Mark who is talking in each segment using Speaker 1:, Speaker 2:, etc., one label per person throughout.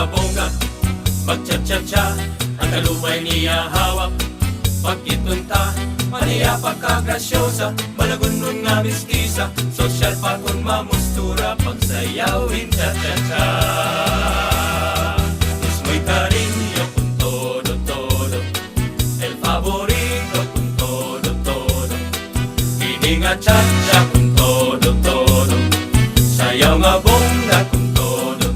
Speaker 1: nga bongga, magtsa-tsa-tsa, ang kalumay niya hawak. Pagkitunta, maniya pagkagrasyosa, malagunon nga mistisa, sosyal pa kung mamustura, pagsayawin cha-cha-cha. Es muy cariño con todo, el favorito con todo, kini nga cha-cha con todo, sayaw nga bongga con todo,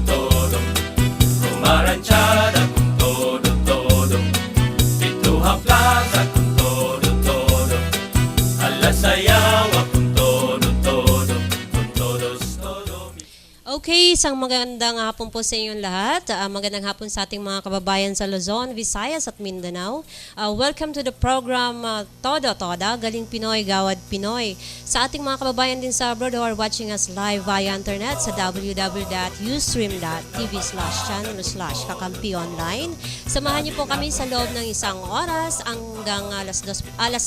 Speaker 1: rumaranchada con todo, pituha plaza con todo, alasayawa con todo, con todos, todo.
Speaker 2: Okay, isang magandang hapon po sa inyong lahat. Magandang hapon sa ating mga kababayan sa Luzon, Visayas at Mindanao. Welcome to the program Todo Toda, Galing Pinoy, Gawad Pinoy. Sa ating mga kababayan din sa abroad who are watching us live via internet sa www.ustream.tv/channel/kakampi online. Samahan niyo po kami sa loob ng isang oras hanggang alas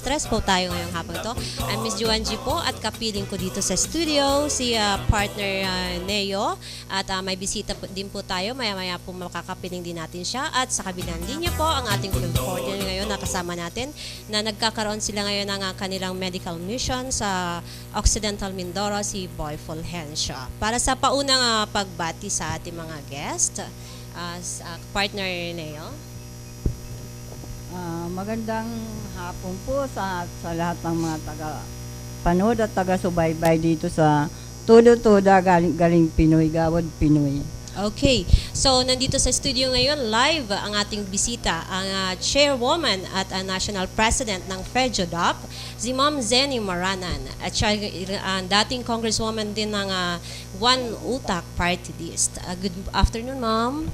Speaker 2: 3 po tayo ngayong hapon to. I'm Miss Juanji po at kapiling ko dito sa studio si partner Neo. At may bisita din po tayo. Maya-maya po makakapiling din natin siya. At sa kabilang linya po, ang ating field coordinator ngayon na kasama natin na nagkakaroon sila ngayon ng kanilang medical mission sa Occidental Mindoro, si Boy Fulgencio. Para sa paunang pagbati sa ating mga guest, partner Neo.
Speaker 3: Magandang hapon po sa lahat ng mga taga-panood at taga-subaybay dito sa Todo Toda, Galing Pinoy, Gawad Pinoy.
Speaker 2: Okay. So, nandito sa studio ngayon, live ang ating bisita, ang chairwoman at national president ng FEJODAP, si Ma'am Zenny Maranan. At siya ang dating congresswoman din ng One Utak Party List. Good afternoon, Ma'am.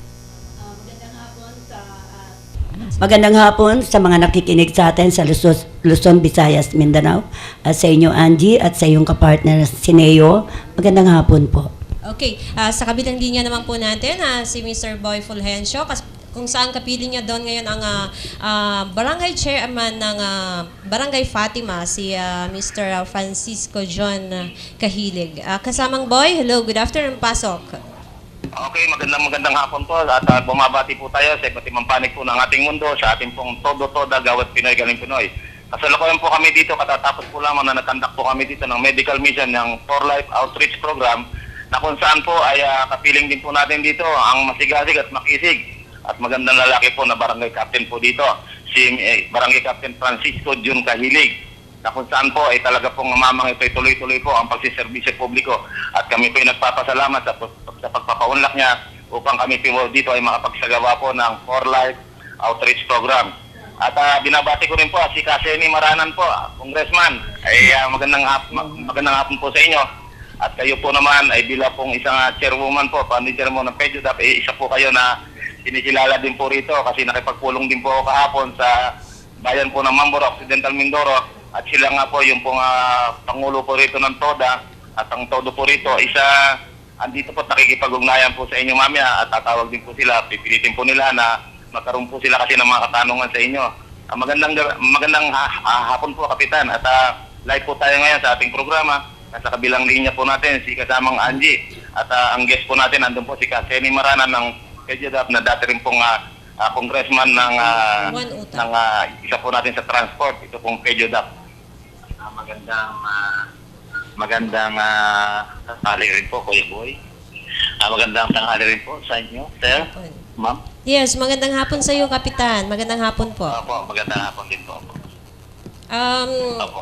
Speaker 4: Magandang hapon sa mga nakikinig sa atin sa Luzon, Visayas, Mindanao, at sa inyo Angie at sa iyong kapartner si Neo. Magandang hapon po.
Speaker 2: Okay, sa kabilang linya naman po natin si Mr. Boy Fulgencio, kung saan kapiling niya doon ngayon ang barangay chairman ng Barangay Fatima, si Mr. Francisco John Kahilig. Kasamang Boy, hello, good afternoon, pasok.
Speaker 5: Okay, magandang hapon po at bumabati po tayo sa iba't ibang panig po ng ating mundo sa ating pong Todo Toda, Gawad Pinoy, Galing Pinoy. Kasalukuyan po kami dito, katatapos po lamang na nagkandak po kami dito ng medical mission ng For Life Outreach Program na kung saan po ay kapiling din po natin dito ang masigasig at makisig at magandang lalaki po na barangay captain po dito, si Barangay Captain Francisco Jun Kahilig, na kung saan po ay talaga pong mamang ito'y tuloy-tuloy po ang pagsiservisyo publiko at kami po ay nagpapasalamat sa pagpapaunlak niya upang kami po dito ay makapagsagawa po ng For Life Outreach Program. At binabati ko rin po si Kaseni Maranan po, Congressman, ay magandang hapon po sa inyo. At kayo po naman ay bilang pong isang chairwoman po, manager mo ng FEJODAP, isa po kayo na sinikilala din po rito kasi nakipagpulong din po ako kahapon sa bayan po ng Mamboro, Occidental Mindoro. At sila nga po yung pong pangulo po rito ng TODA at ang todo po rito isa andito po nakikipag-ugnayan po sa inyo mamaya at tatawag din po sila, pipilitin po nila na magkaroon po sila kasi ng mga katanungan sa inyo. Magandang hapon po, Kapitan, at live po tayo ngayon sa ating programa. Nasa kabilang linya po natin si kasamang Angie at ang guest po natin andun po si Kaseni Maranan ng FEJODAP na dati rin pong congressman ng isa po natin sa transport, ito pong FEJODAP. Magandang tanghali rin po, Kuya Boy. Magandang tanghali rin po sa inyo, sir, ma'am.
Speaker 2: Yes, magandang hapon sa iyo, Kapitan. Magandang hapon po.
Speaker 5: Opo, magandang hapon din po. Opo.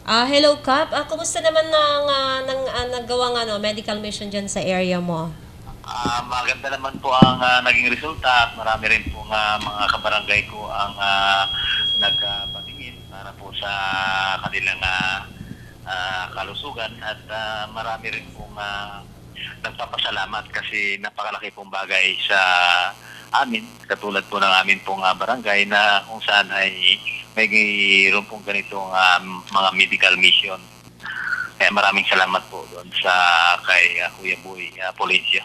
Speaker 2: Hello, Kap. Kumusta naman naggawang medical mission dyan sa area mo?
Speaker 5: Maganda naman po ang naging resulta at marami rin po mga kabarangay ko ang nagpatingin para po sa kanilang kalusugan at marami rin pong nagpapasalamat kasi napakalaki pong bagay sa amin, katulad po ng amin pong barangay na kung saan ay may mayroon pong ganitong mga medical mission. Kaya maraming salamat po doon sa kay Kuya Boy Fulgencio.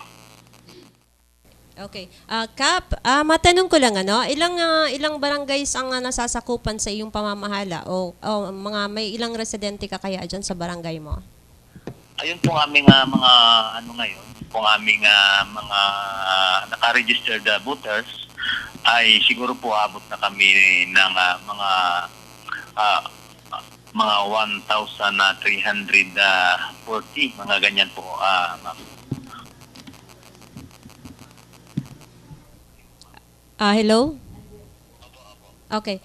Speaker 2: Okay. Kap, matanong ko lang ilang barangays ang nasasakupan sa iyong pamamahala o may ilang residente ka kaya diyan sa barangay mo?
Speaker 5: Ayun po aming mga ngayon, pong aming mga naka-registered voters ay siguro po abot na kami ng mga 1,340, mga ganyan po, ma'am.
Speaker 2: Hello? Okay.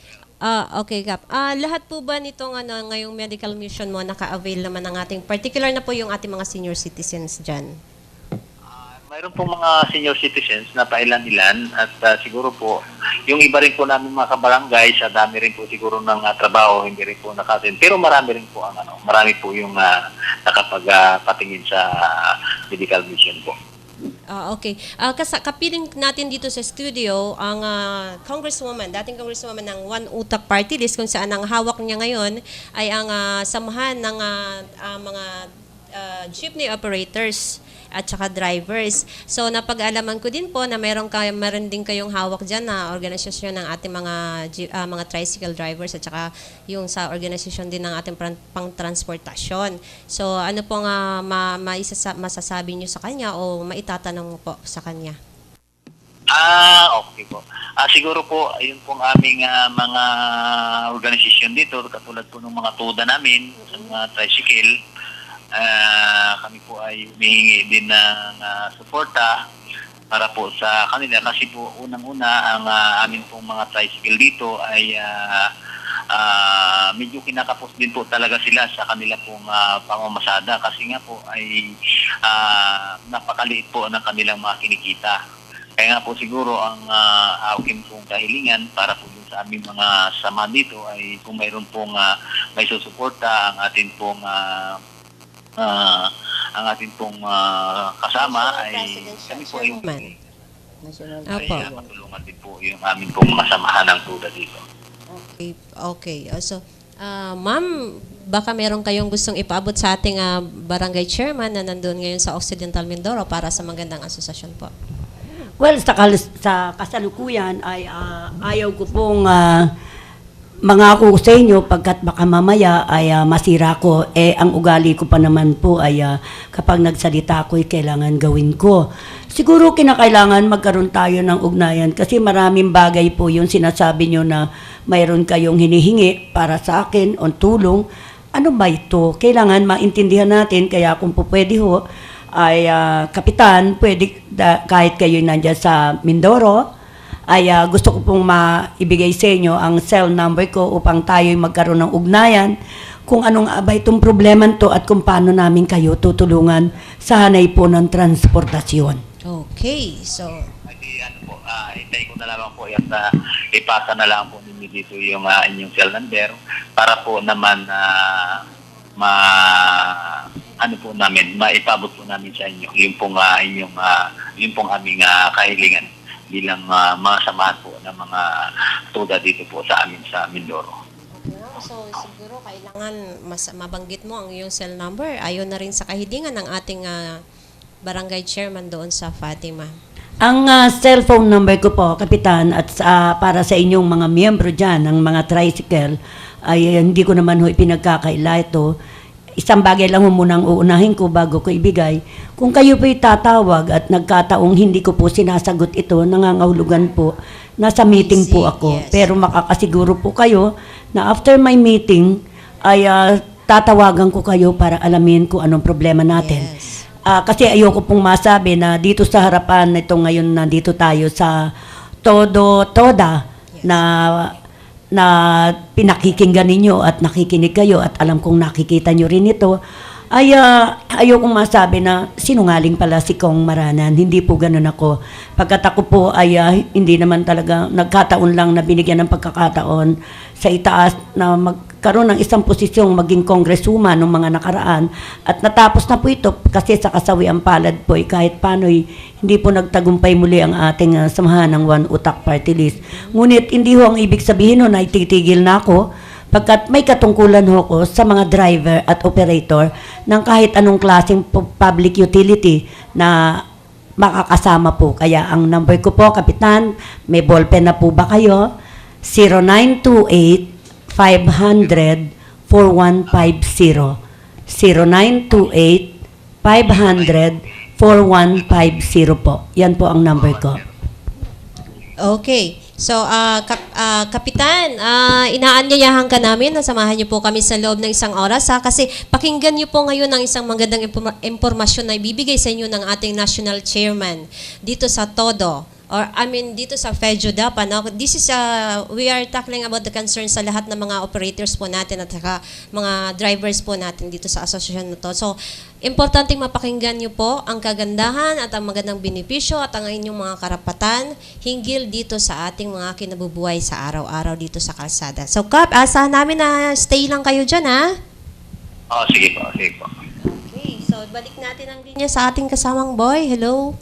Speaker 2: Okay, Kap. Lahat po ba nitong ngayong medical mission mo naka-avail naman ng ating, particular na po yung ating mga senior citizens dyan?
Speaker 5: Mayroon pong mga senior citizens na pailan-ilan at siguro po, yung iba rin po namin mga kabarangay, sa dami rin po siguro ng trabaho, hindi rin po nakatin. Pero marami rin po marami po yung nakapagpatingin sa medical mission po.
Speaker 2: Okay. Kapiling natin dito sa studio ang dating congresswoman ng One Utak Party List, kung saan ang hawak niya ngayon ay ang samahan ng mga jeepney operators at saka drivers. So napag-alaman ko din po na meron din kayong hawak dyan na organisasyon ng ating mga tricycle drivers at saka yung sa organisasyon din ng ating pang-transportasyon. So ano pong masasabi niyo sa kanya o maitatanong po sa kanya?
Speaker 5: Okay po. Siguro po, ayun pong aming mga organisasyon dito, katulad po ng mga tuda namin, sa mga tricycle, kami po ay humihingi din ng suporta para po sa kanila kasi po unang-una ang amin pong mga tricycle dito ay medyo kinakapos din po talaga sila sa kanila pong pamamasada kasi nga po ay napakaliit po ng kanilang mga kinikita. Kaya nga po siguro ang akin pong kahilingan para po sa aming mga sama dito ay kung mayroon pong may susuporta ang atin pong kasama ay kami po ay matulungan din po yung amin pong masamahan ng tuda dito.
Speaker 2: Okay. So, ma'am, baka meron kayong gustong ipaabot sa ating barangay chairman na nandun ngayon sa Occidental Mindoro para sa magandang asosasyon po.
Speaker 4: Well, sa kasalukuyan ay ayaw ko pong mangako sa inyo pagkat baka mamaya ay masira ko. Ang ugali ko pa naman po ay kapag nagsalita ko ay kailangan gawin ko. Siguro kinakailangan magkaroon tayo ng ugnayan kasi maraming bagay po yung sinasabi nyo na mayroon kayong hinihingi para sa akin o tulong. Ano ba ito? Kailangan maintindihan natin kaya kung po pwede ho ay kapitan, pwede kahit kayo nandiyan sa Mindoro, ay gusto ko pong maibigay sa inyo ang cell number ko upang tayo'y magkaroon ng ugnayan kung anong abay itong problema to at kung paano namin kayo tutulungan sa hanay po ng transportasyon.
Speaker 2: Okay, so
Speaker 5: hintay ko na lamang po at ipasa na lang po ninyo dito yung inyong cell number para po naman maipabot po namin sa inyo yung pong aming kahilingan bilang mga samahan po ng mga tuda dito po sa amin sa Mindoro.
Speaker 2: So siguro kailangan mabanggit mo ang iyong cell number. Ayon na rin sa kahilingan ng ating barangay chairman doon sa Fatima.
Speaker 4: Ang cellphone number ko po, Kapitan, at para sa inyong mga miyembro dyan, ng mga tricycle, ay hindi ko naman ipinagkakaila ito. Isang bagay lang munang uunahin ko bago ko ibigay. Kung kayo po'y tatawag at nagkataong hindi ko po sinasagot ito, nangangahulugan po, nasa meeting po ako.
Speaker 2: Yes.
Speaker 4: Pero makakasiguro po kayo na after my meeting, ay tatawagan ko kayo para alamin kung anong problema natin.
Speaker 2: Yes.
Speaker 4: Kasi ayoko pong masabi na dito sa harapan nito ngayon nandito tayo sa Toda na pinakikinggan ninyo at nakikinig kayo at alam kong nakikita nyo rin ito, ay ayokong masabi na sinungaling pala si Kong Maranan. Hindi po ganun ako. Pagkat ako po ay hindi naman talaga nagkataon lang na binigyan ng pagkakataon sa itaas na magkaroon ng isang posisyong maging congresswoman ng mga nakaraan. At natapos na po ito kasi sa kasawiang palad po kahit paano'y hindi po nagtagumpay muli ang ating samahan ng One Utak Party List. Ngunit hindi ho ang ibig sabihin nun ay titigil na ako pagkat may katungkulan ho ko sa mga driver at operator ng kahit anong klaseng public utility na makakasama po. Kaya ang number ko po, Kapitan, may ballpen na po ba kayo? 0928-500-4150. 0928-500-4150. 4150 po. Yan po ang number ko.
Speaker 2: Okay. So, Kapitan, inaanyayahan ka namin na samahan niyo po kami sa loob ng isang oras kasi pakinggan niyo po ngayon ang isang magandang impormasyon na ibibigay sa inyo ng ating National Chairman dito sa Todo. Dito sa FEJUDA, this is, we are tackling about the concerns sa lahat ng mga operators po natin at saka mga drivers po natin dito sa asosasyon na to. So, importanteng mapakinggan niyo po ang kagandahan at ang magandang benepisyo at ang inyong mga karapatan hinggil dito sa ating mga kinabubuhay sa araw-araw dito sa kalsada. So, Kap, asahan namin na stay lang kayo dyan, ha?
Speaker 5: Sige po, sige po.
Speaker 2: Okay, so balik natin ang linya sa ating kasamang boy. Hello?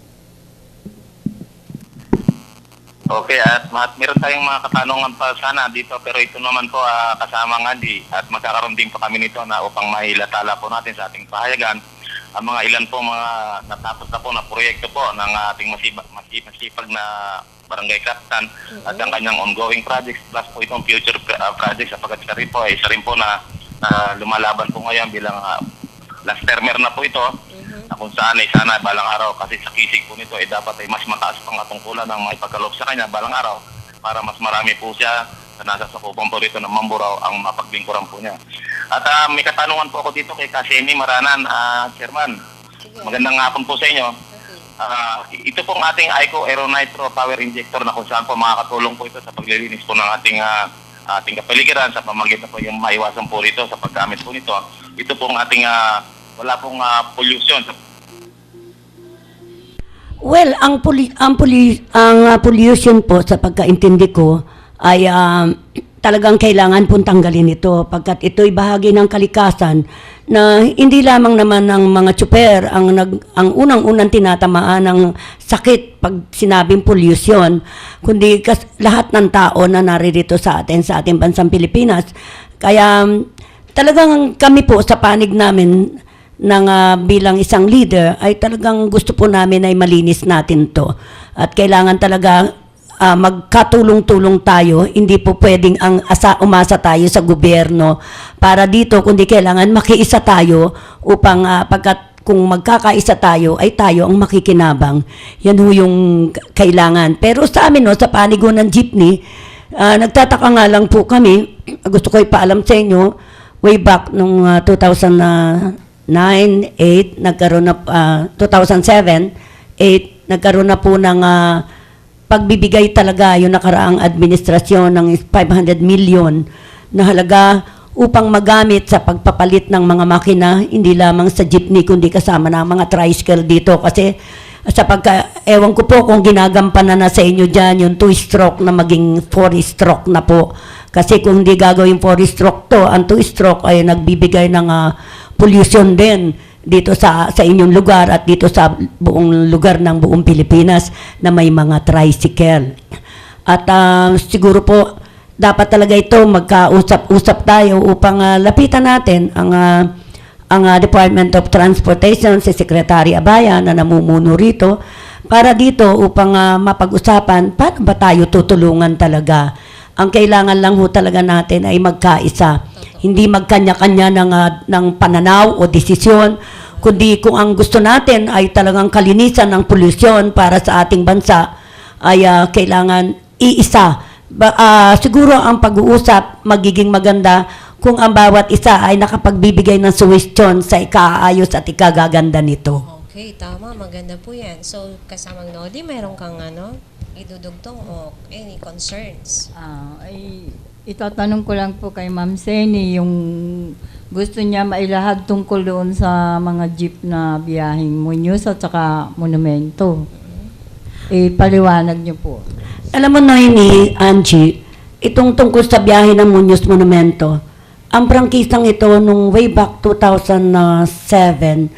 Speaker 5: Okay, at meron tayong mga katanungan pa sana dito, pero ito naman po kasama nga at magkakaroon din po kami nito na upang mailatala po natin sa ating pahayagan ang mga ilan po mga natapos na po na proyekto po ng ating masipag na barangay captain at ang kanyang ongoing projects plus po itong future projects sapagkat isa rin po na lumalaban po ngayon bilang last termer na po ito. Na kung saan sana balang araw kasi sa kisig po nito dapat ay mas mataas pang katungkulan ng maipagkaloob sa kanya balang araw para mas marami po siya na nasa sakupan po rito ng Mamburao ang mapaglingkuran po niya. At may katanungan po ako dito kay Kaseni Maranan, Chairman. Magandang hapon po sa inyo. Ito pong ating ICO Aeronitro Power Injector na kung saan po makakatulong po ito sa paglilinis po ng ating kapaligiran sa pamagitan po yung maiwasan po rito sa paggamit po nito. Ito pong ating wala pong pollution.
Speaker 4: Well, ang pollution po sa pagkaintindi ko ay talagang kailangan pong tanggalin ito pagkat ito'y bahagi ng kalikasan na hindi lamang naman ng mga tsuper ang unang-unang tinatamaan ng sakit pag sinabing pollution, kundi lahat ng tao na naririto sa ating bansang Pilipinas. Kaya talagang kami po sa panig namin bilang isang leader ay talagang gusto po namin ay malinis natin to. At kailangan talaga magkatulong-tulong tayo. Hindi po pwedeng umasa tayo sa gobyerno para dito, kundi kailangan makiisa tayo upang pagkat kung magkakaisa tayo ay tayo ang makikinabang. Yan ho yung kailangan. Pero sa amin, sa panig ng jeepney, nagtataka nga lang po kami, gusto ko ipaalam sa inyo, way back nung 2009, 8, nagkaroon na 2007, 8, nagkaroon na po ng pagbibigay talaga yung nakaraang administrasyon ng 500 million na halaga upang magamit sa pagpapalit ng mga makina, hindi lamang sa jeepney kundi kasama na mga tricycle dito kasi ewan ko po kung ginagampanan na sa inyo dyan yung 2-stroke na maging 4-stroke na po. Kasi kung hindi gagawin 4-stroke to, ang 2-stroke ay nagbibigay ng pollution din dito sa inyong lugar at dito sa buong lugar ng buong Pilipinas na may mga tricycle. At siguro po dapat talaga ito magkausap-usap tayo upang lapitan natin ang Department of Transportation, si Secretary Abaya na namumuno rito para dito upang mapag-usapan paano ba tayo tutulungan talaga. Ang kailangan lang ho talaga natin ay magkaisa. Hindi magkanya-kanya ng pananaw o desisyon, kundi kung ang gusto natin ay talagang kalinisan ng polusyon para sa ating bansa, ay kailangan iisa. Siguro ang pag-uusap magiging maganda kung ang bawat isa ay nakapagbibigay ng suwestyon sa ikaayos at ikagaganda nito.
Speaker 2: Okay, tama. Maganda po yan. So, kasamang Nodi, mayroon kang idudugtong o any concerns?
Speaker 3: Itatanong ko lang po kay Ma'am Seni yung gusto niya mailahad tungkol doon sa mga jeep na biyaheng Muñoz at saka Monumento. Paliwanag niyo po.
Speaker 4: Alam mo, Noemi, Angie, itong tungkol sa biyahe ng Muñoz Monumento, ang prangkisang ito nung way back 2007,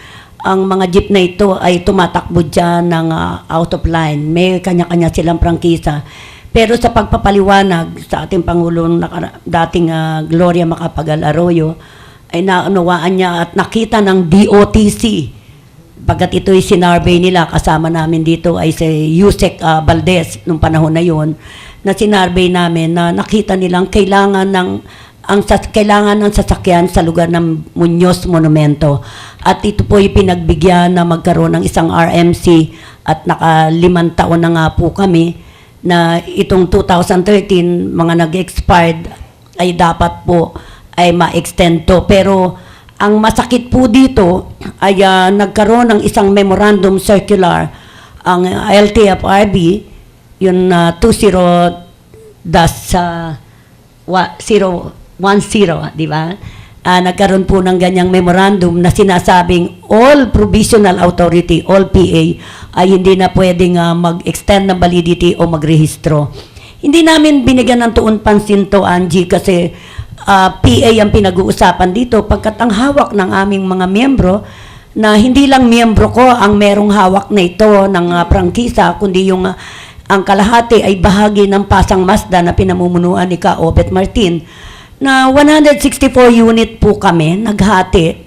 Speaker 4: ang mga jeep na ito ay tumatakbo dyan ng out of line. May kanya-kanya silang prangkisa. Pero sa pagpapaliwanag sa ating Pangulong dating Gloria Macapagal Arroyo, ay naunawaan niya at nakita ng DOTC. Pagkat ito'y sinarvey nila, kasama namin dito ay si Yusek Valdez nung panahon na yon, na sinarvey namin na nakita nilang kailangan kailangan ng sasakyan sa lugar ng Muñoz Monumento. At ito po yung pinagbigyan na magkaroon ng isang RMC at naka 5 taon na nga po kami na itong 2013 mga nag-expired ay dapat po ay ma-extend to. Pero ang masakit po dito ay nagkaroon ng isang memorandum circular ang LTFRB, yung 20-010, di ba? Nagkaroon po ng ganyang memorandum na sinasabing all provisional authority, all PA, ay hindi na pwedeng mag-extend ng validity o magrehistro. Hindi namin binigyan ng tuon pansin to, Angie, kasi PA ang pinag-uusapan dito pagkat ang hawak ng aming mga miyembro na hindi lang miyembro ko ang merong hawak na ito ng prangkisa, kundi yung ang kalahati ay bahagi ng Pasang Mazda na pinamumunuan ni Ka Obet Martin na 164 unit po kami naghati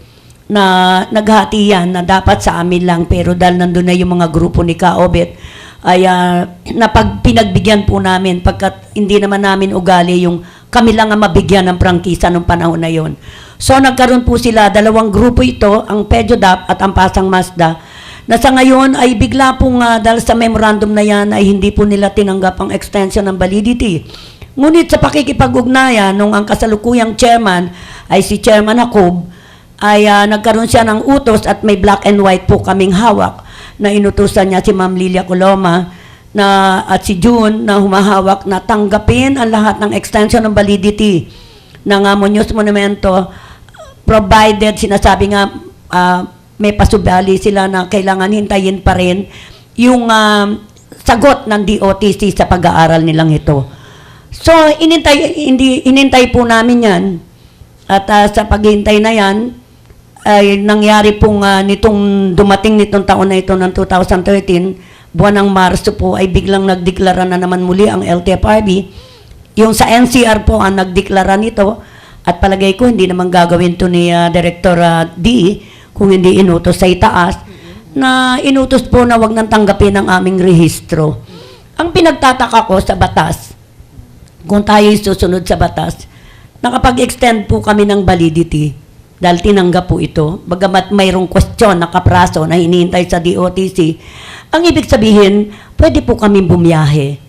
Speaker 4: yan na dapat sa amin lang, pero dahil nandun na yung mga grupo ni Ka Obet ay pinagbigyan po namin pagkat hindi naman namin ugali yung kami lang ang mabigyan ng prangkisa nung panahon na yon. So nagkaroon po sila, 2 grupo ito, ang Pedjodap at ang Pasang Mazda, na sa ngayon ay bigla pong dahil sa memorandum na yan ay hindi po nila tinanggap ang extension ng validity. Ngunit sa pakikipag-ugnayan nung ang kasalukuyang chairman ay si Chairman Jacob, ay nagkaroon siya ng utos at may black and white po kaming hawak na inutusan niya si Ma'am Lilia Coloma at si June na humahawak na tanggapin ang lahat ng extension ng validity ng Muñoz Monumento, provided sinasabi nga may pasubali sila na kailangan hintayin pa rin yung sagot ng DOTC sa pag-aaral nilang ito. So, inintay po namin yan. At sa paghintay na yan, ay nangyari pong dumating nitong taon na ito ng 2013, buwan ng Marso po ay biglang nagdeklara na naman muli ang LTFRB. Yung sa NCR po ang nagdeklara nito at palagay ko hindi naman gagawin to ni Director D kung hindi inutos sa itaas na inutos po na wag nang tanggapin ang aming rehistro. Ang pinagtataka ko sa batas, kung tayo susunod sa batas, nakapag-extend po kami ng validity dahil tinanggap po ito. Bagamat mayroong question na kapraso na hinihintay sa DOTC, ang ibig sabihin, pwede po kami bumiyahe.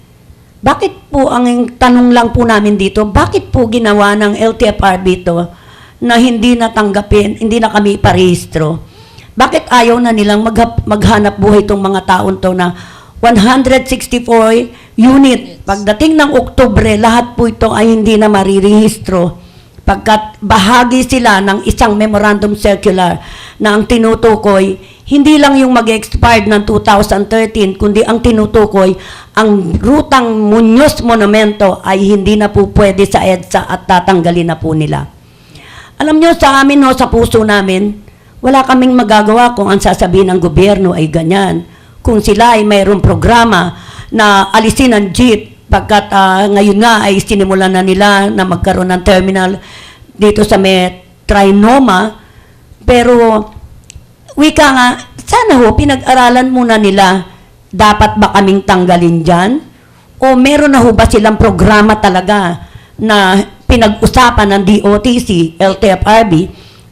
Speaker 4: Bakit po, ang tanong lang po namin dito, bakit po ginawa ng LTFRB ito na hindi natanggapin, hindi na kami parehistro? Bakit ayaw na nilang maghanap buhay itong mga taon to na 164 unit? Pagdating ng Oktubre, lahat po ito ay hindi na marirehistro. Pagkat bahagi sila ng isang memorandum circular na ang tinutukoy, hindi lang yung mag-expired ng 2013, kundi ang tinutukoy, ang rutang Muñoz Monumento ay hindi na po pwede sa EDSA at tatanggalin na po nila. Alam nyo, sa amin, sa puso namin, wala kaming magagawa kung ang sasabihin ng gobyerno ay ganyan. Kung sila ay mayroong programa na alisin ang jeep, pagkat ngayon nga ay sinimulan na nila na magkaroon ng terminal dito sa Trinoma, pero wika nga, sana pinag-aralan muna nila, dapat ba kaming tanggalin dyan? O meron na ba silang programa talaga na pinag-usapan ng DOTC, LTFRB,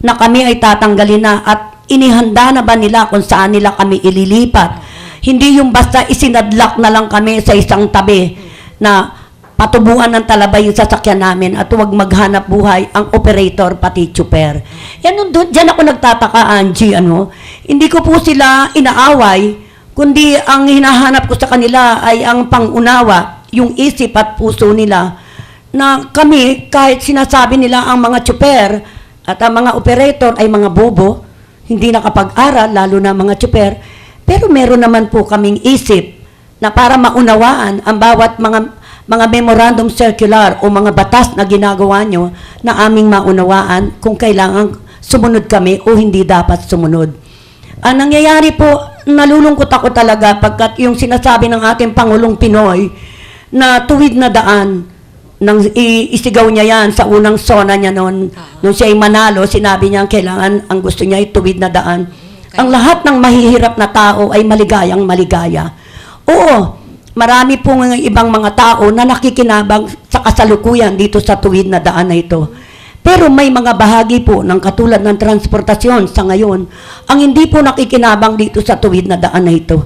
Speaker 4: na kami ay tatanggalin na at inihanda na ba nila kung saan nila kami ililipat? Hindi yung basta isinadlak na lang kami sa isang tabi na patubuan ng talabay yung sasakyan namin at huwag maghanap buhay ang operator pati chuper. Yan, dyan ako nagtataka, Angie, hindi ko po sila inaaway, kundi ang hinahanap ko sa kanila ay ang pangunawa, yung isip at puso nila, na kami, kahit sinasabi nila ang mga chuper at ang mga operator ay mga bobo, hindi nakapag-aral, lalo na mga chuper, pero meron naman po kaming isip na para maunawaan ang bawat mga memorandum circular o mga batas na ginagawa nyo na aming maunawaan kung kailangan sumunod kami o hindi dapat sumunod. Ang nangyayari po, nalulungkot ako talaga pagkat yung sinasabi ng ating Pangulong Pinoy na tuwid na daan, nang isigaw niya yan sa unang sona niya noon, nung siya ay manalo, sinabi niya kailangan, ang gusto niya ay tuwid na daan. Ang lahat ng mahihirap na tao ay maligayang maligaya. Oo, marami pong ibang mga tao na nakikinabang sa kasalukuyan dito sa tuwid na daan na ito. Pero may mga bahagi po ng katulad ng transportasyon sa ngayon, ang hindi po nakikinabang dito sa tuwid na daan na ito.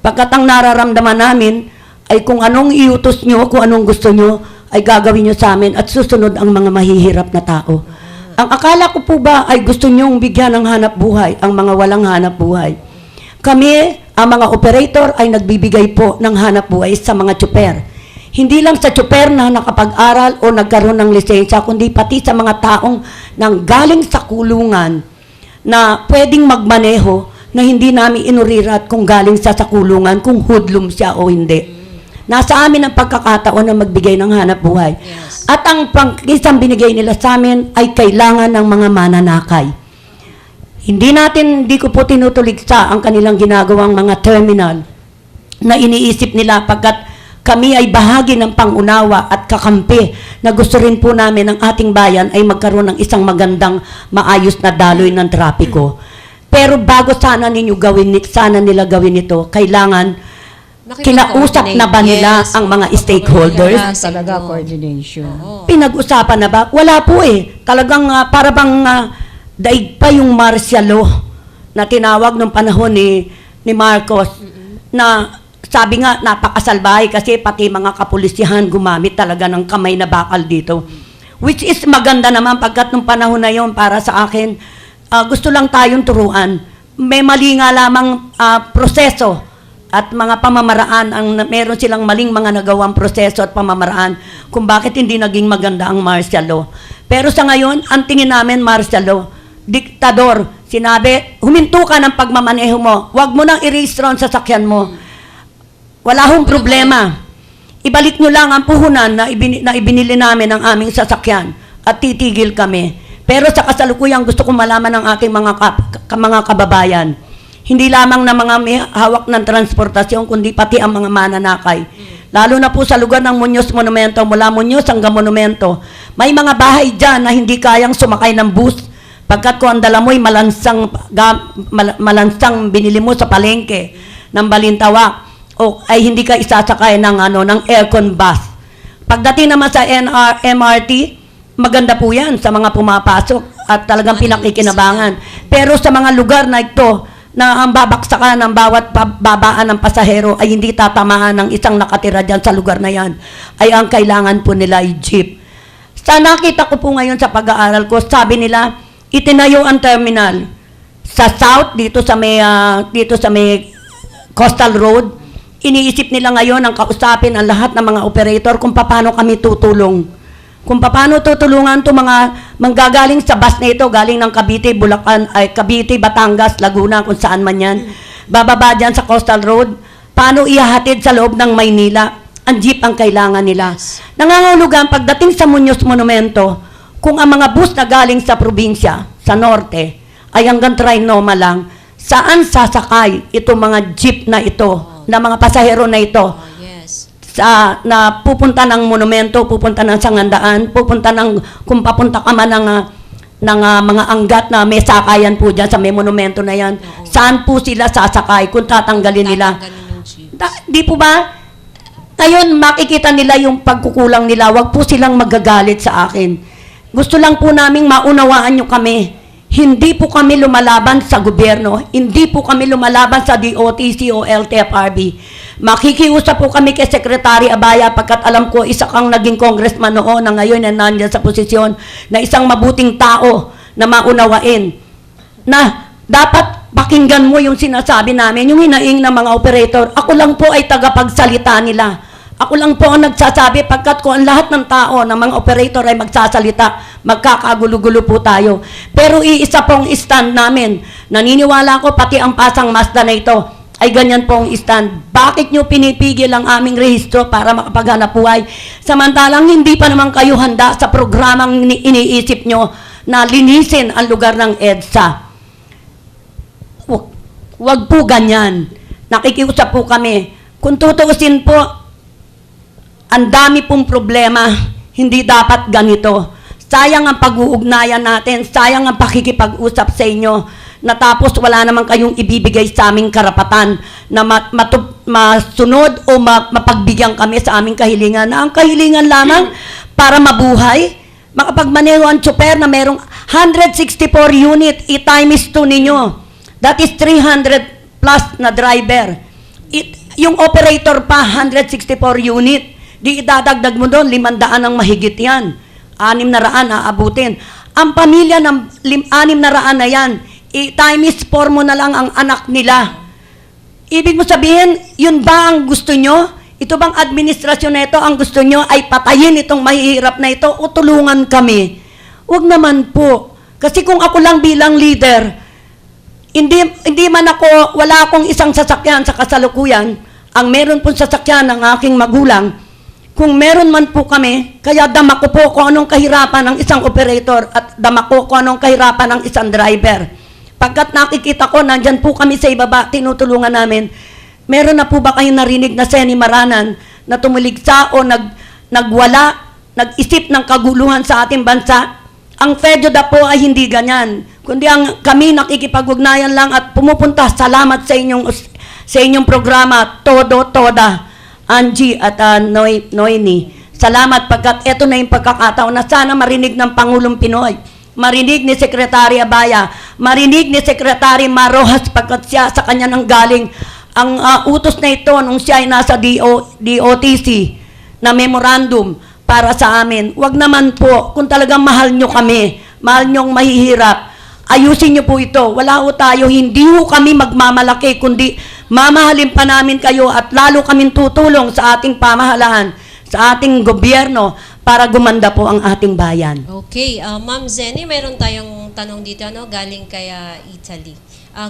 Speaker 4: Pagkat ang nararamdaman namin ay kung anong iutos nyo, kung anong gusto nyo, ay gagawin nyo sa amin at susunod ang mga mahihirap na tao. Ang akala ko po ba ay gusto nyong bigyan ng hanap buhay, ang mga walang hanap buhay. Kami, ang mga operator, ay nagbibigay po ng hanap buhay sa mga tsuper. Hindi lang sa tsuper na nakapag-aral o nagkaroon ng lisensya, kundi pati sa mga taong nang galing sa kulungan na pwedeng magmaneho na hindi namin inurirat kung galing sa kulungan, kung hoodlum siya o hindi. Nasa amin ang pagkakataon na magbigay ng hanap buhay.
Speaker 2: Yes.
Speaker 4: At ang isang binigay nila sa amin ay kailangan ng mga mananakay. Hindi ko po tinutuligsa ang kanilang ginagawang mga terminal na iniisip nila pagkat kami ay bahagi ng pangunawa at kakampi na gusto rin po namin ng ating bayan ay magkaroon ng isang magandang maayos na daloy ng trapiko. Pero bago sana nila gawin ito, kailangan kinausap na ba nila
Speaker 2: Yes.
Speaker 4: ang mga stakeholders?
Speaker 3: Kailangan talaga coordination.
Speaker 4: Pinag-usapan na ba? Wala po eh. Talagang para bang daig pa yung martial law na tinawag nung panahon ni Marcos na sabi nga napakasalbahe kasi pati mga kapulisyahan gumamit talaga ng kamay na bakal dito. Which is maganda naman pagkat nung panahon na yon para sa akin, gusto lang tayong turuan. May mali nga lamang proseso at mga pamamaraan, meron silang maling mga nagawang proseso at pamamaraan kung bakit hindi naging maganda ang martial law. Pero sa ngayon, ang tingin namin martial law, diktador, sinabi, huminto ka ng pagmamaneho mo, huwag mo nang i-register ang sasakyan mo. Wala hong problema. Ibalik nyo lang ang puhunan na ibinili namin ng aming sasakyan at titigil kami. Pero sa kasalukuyan, gusto kong malaman ng ating mga kababayan, hindi lamang na mga may hawak ng transportasyon, kundi pati ang mga mananakay. Lalo na po sa lugar ng Muñoz Monumento, mula Muñoz hanggang Monumento, may mga bahay dyan na hindi kayang sumakay ng bus, pagkat kung ang dala mo'y malansang binili mo sa palengke ng Balintawak, o ay hindi ka isasakay ng aircon bus. Pagdating naman sa MRT, maganda po yan sa mga pumapasok at talagang pinakikinabangan. Pero sa mga lugar na ito, na ang babaksakan ng bawat babaan ng pasahero ay hindi tatamaan ng isang nakatira dyan sa lugar na yan, ay ang kailangan po nila ay jeep. Sa nakita ko po ngayon sa pag-aaral ko, sabi nila, itinayo ang terminal sa south, dito sa may Coastal Road. Iniisip nila ngayon ang kausapin ang lahat ng mga operator kung paano kami tutulong. Kung paano tutulungan to mga manggagaling sa bus na ito, galing ng Cavite, Cavite, Batangas, Laguna, kung saan man yan. Bababa dyan sa Coastal Road. Paano ihahatid sa loob ng Maynila? Ang jeep ang kailangan nila. Nangangahulugan pagdating sa Muñoz Monumento, kung ang mga bus na galing sa probinsya, sa norte, ay hanggang Trinoma lang, saan sasakay itong mga jeep na ito? Na mga pasahero na ito
Speaker 2: Yes.
Speaker 4: na pupunta ng monumento, pupunta ng Sangandaan, pupunta kung papunta ka man ng mga anggat na may sakayan po dyan sa may monumento na yan. Saan po sila sasakay kung tatanggalin nila? Di po ba? Ngayon, makikita nila yung pagkukulang nila. Huwag po silang magagalit sa akin. Gusto lang po naming maunawaan nyo kami. Hindi po kami lumalaban sa gobyerno. Hindi po kami lumalaban sa DOTC o LTFRB. Makikiusap po kami kay Secretary Abaya pagkat alam ko isa kang naging congressman noon na ngayon na nandiyan sa posisyon na isang mabuting tao na maunawain na dapat pakinggan mo yung sinasabi namin, yung hinaing ng mga operator. Ako lang po ay tagapagsalita nila. Ako lang po ang nagsasabi pagkat kung ang lahat ng tao, ng mga operator ay magsasalita, magkakagulo-gulo po tayo. Pero iisa pong stand namin. Naniniwala ko pati ang Pasang Mazda na ito ay ganyan pong stand. Bakit nyo pinipigil ang aming rehistro para makapaghanap buhay? Samantalang hindi pa naman kayo handa sa programang iniisip nyo na linisin ang lugar ng EDSA. Wag po ganyan. Nakikiusap po kami. Kung tutuusin po, ang dami pong problema, hindi dapat ganito. Sayang ang pag-uugnayan natin, sayang ang pakikipag-usap sa inyo, natapos wala naman kayong ibibigay sa aming karapatan na masunod o mapagbigyan kami sa aming kahilingan. Na ang kahilingan lamang para mabuhay, makapagmaneho ang tsuper na merong 164 unit, i-times 2 ninyo. That is 300 plus na driver. Yung operator pa, 164 unit. Di idadagdag mo doon, 500 ang mahigit yan. 600 aabutin. Ang pamilya ng 600 na yan, i-times 4 mo na lang ang anak nila. Ibig mo sabihin, yun ba ang gusto nyo? Ito bang administrasyon na ito, ang gusto nyo ay patayin itong mahihirap na ito o tulungan kami? Huwag naman po. Kasi kung ako lang bilang leader, hindi man ako, wala akong isang sasakyan sa kasalukuyan, ang meron pong sasakyan ng aking magulang, kung meron man po kami, kaya dama ko po kung anong kahirapan ng isang operator at dama ko kung anong kahirapan ng isang driver. Pagkat nakikita ko, nandyan po kami sa ibaba, tinutulungan namin, meron na po ba kayong narinig na senimaranan na tumuligsa o nagwala, nag-isip ng kaguluhan sa ating bansa? Ang FEDODA po ay hindi ganyan. Kundi kami nakikipag-ugnayan lang at pumupunta. Salamat sa inyong programa, Todo Toda, Angie at Noemi. Salamat pagkat ito na yung pagkakataon na sana marinig ng Pangulong Pinoy. Marinig ni Secretary Abaya, marinig ni Secretary Marojas pagkat siya sa kanya nang galing ang utos na ito nung siya ay nasa DOTC na memorandum para sa amin. Wag naman po, kung talagang mahal nyo kami, mahal nyong mahihirap, ayusin nyo po ito. Wala ho tayo, hindi ho kami magmamalaki, kundi mamahalin pa namin kayo at lalo kaming tutulong sa ating pamahalaan, sa ating gobyerno para gumanda po ang ating bayan.
Speaker 2: Okay, Ma'am Zenny, meron tayong tanong dito, galing kay Italy.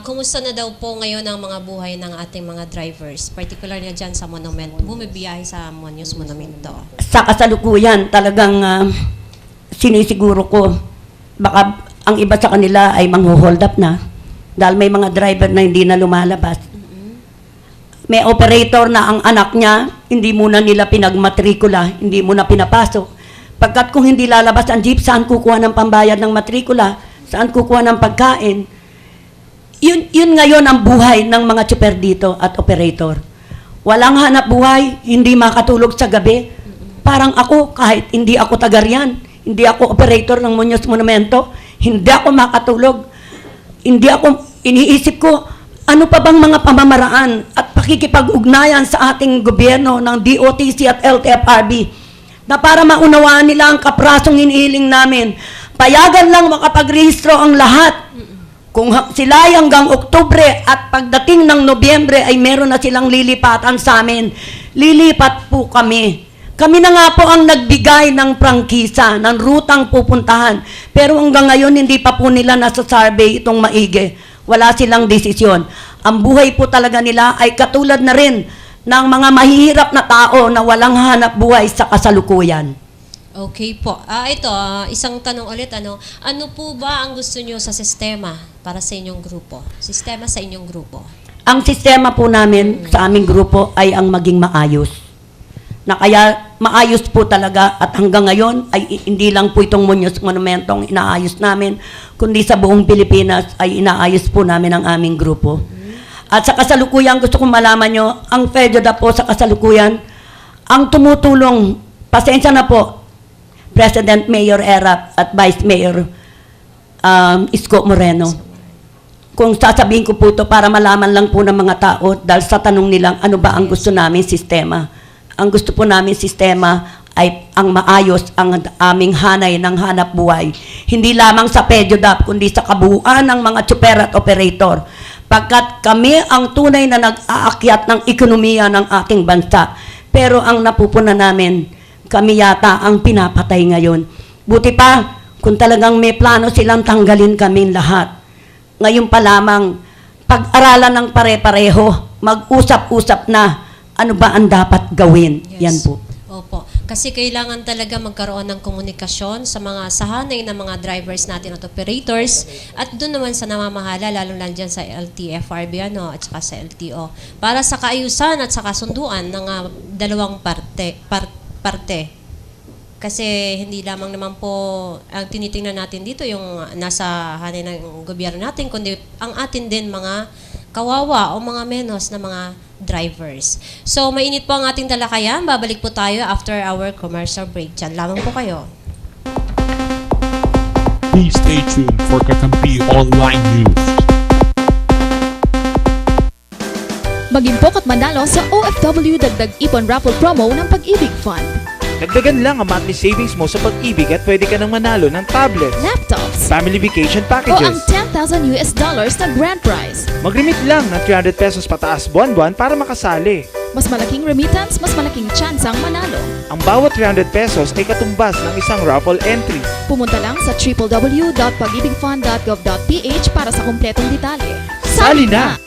Speaker 2: Kumusta na daw po ngayon ang mga buhay ng ating mga drivers, particularly dyan sa Monument, bumibiyahe sa Muñoz Monumento?
Speaker 4: Sa kasalukuyan, talagang sinisiguro ko, baka ang iba sa kanila ay mangho-hold up na dahil may mga driver na hindi na lumalabas. May operator na ang anak niya, hindi muna nila pinagmatrikula, hindi muna pinapasok. Pagkat kung hindi lalabas ang jeep, saan kukuha ng pambayad ng matrikula? Saan kukuha ng pagkain? Yun ngayon ang buhay ng mga tsuper dito at operator. Walang hanap buhay, hindi makatulog sa gabi. Parang ako, kahit hindi ako taga-riyan, hindi ako operator ng Muñoz Monumento, hindi ako makatulog. Hindi ako, iniisip ko, ano pa bang mga pamamaraan at pakikipag-ugnayan sa ating gobyerno ng DOTC at LTFRB na para maunawaan nila ang kaprasong hinihiling namin. Payagan lang makapagrehistro ang lahat. Kung sila ay hanggang Oktubre at pagdating ng Nobyembre ay meron na silang lilipatan sa amin, lilipat po kami. Kami na nga po ang nagbigay ng prangkisa, ng rutang pupuntahan. Pero hanggang ngayon, hindi pa po nila nasa survey itong maigi. Wala silang desisyon. Ang buhay po talaga nila ay katulad na rin ng mga mahihirap na tao na walang hanap buhay sa kasalukuyan.
Speaker 2: Okay po. Ito, isang tanong ulit. Ano po ba ang gusto nyo sa sistema para sa inyong grupo? Sistema sa inyong grupo?
Speaker 4: Ang sistema po namin sa aming grupo ay ang maging maayos. Na kaya maayos po talaga at hanggang ngayon ay hindi lang po itong Muñoz Monumentong inaayos namin, kundi sa buong Pilipinas ay inaayos po namin ang aming grupo. At sa kasalukuyan, gusto kong malaman nyo, ang FEDODA po sa kasalukuyan, ang tumutulong, pasensya na po, President Mayor Erap at Vice Mayor Isko Moreno. Kung sasabihin ko po ito para malaman lang po ng mga tao dahil sa tanong nilang ano ba ang gusto namin sistema. Ang gusto po namin sistema ay ang maayos ang aming hanay ng hanap buhay. Hindi lamang sa FEDODA kundi sa kabuuan ng mga tsuper at operator. Pagkat kami ang tunay na nag-aakyat ng ekonomiya ng ating bansa. Pero ang napupuna namin, kami yata ang pinapatay ngayon. Buti pa, kung talagang may plano silang tanggalin kaming lahat. Ngayon pa lamang, pag-aralan ng pare-pareho, mag-usap-usap na, ano ba ang dapat gawin?
Speaker 2: Yes.
Speaker 4: Yan po.
Speaker 2: Opo. Kasi kailangan talaga magkaroon ng komunikasyon sa mga sahanay ng mga drivers natin at operators at doon naman sa namamahala, lalo lang dyan sa LTFRB at saka sa LTO. Para sa kaayusan at sa kasunduan ng dalawang parte. Kasi hindi lamang naman po ang tinitingnan natin dito yung nasa hanay ng gobyerno natin, kundi ang atin din mga kawawa o mga menos na mga drivers. So, mainit po ang ating talakayan. Babalik po tayo after our commercial break. Diyan lamang po kayo.
Speaker 6: Please stay tuned for Kakampi Online News.
Speaker 7: Mag-impok at manalo sa OFW Dagdag Ipon Raffle Promo ng Pag-ibig Fund.
Speaker 8: Dagdagan lang ang monthly savings mo sa Pag-ibig at pwede ka nang manalo ng tablets,
Speaker 7: Laptops.
Speaker 8: family vacation
Speaker 7: O ang
Speaker 8: packages.
Speaker 7: $10,000 na grand prize.
Speaker 8: Mag-remit lang ng 300 pesos pataas buwan-buwan para makasali.
Speaker 7: Mas malaking remittance, mas malaking tsansang manalo.
Speaker 8: Ang bawat 300 pesos ay katumbas ng isang raffle entry.
Speaker 7: Pumunta lang sa www.pagibigfund.gov.ph para sa kumpletong detalye.
Speaker 8: Sali na!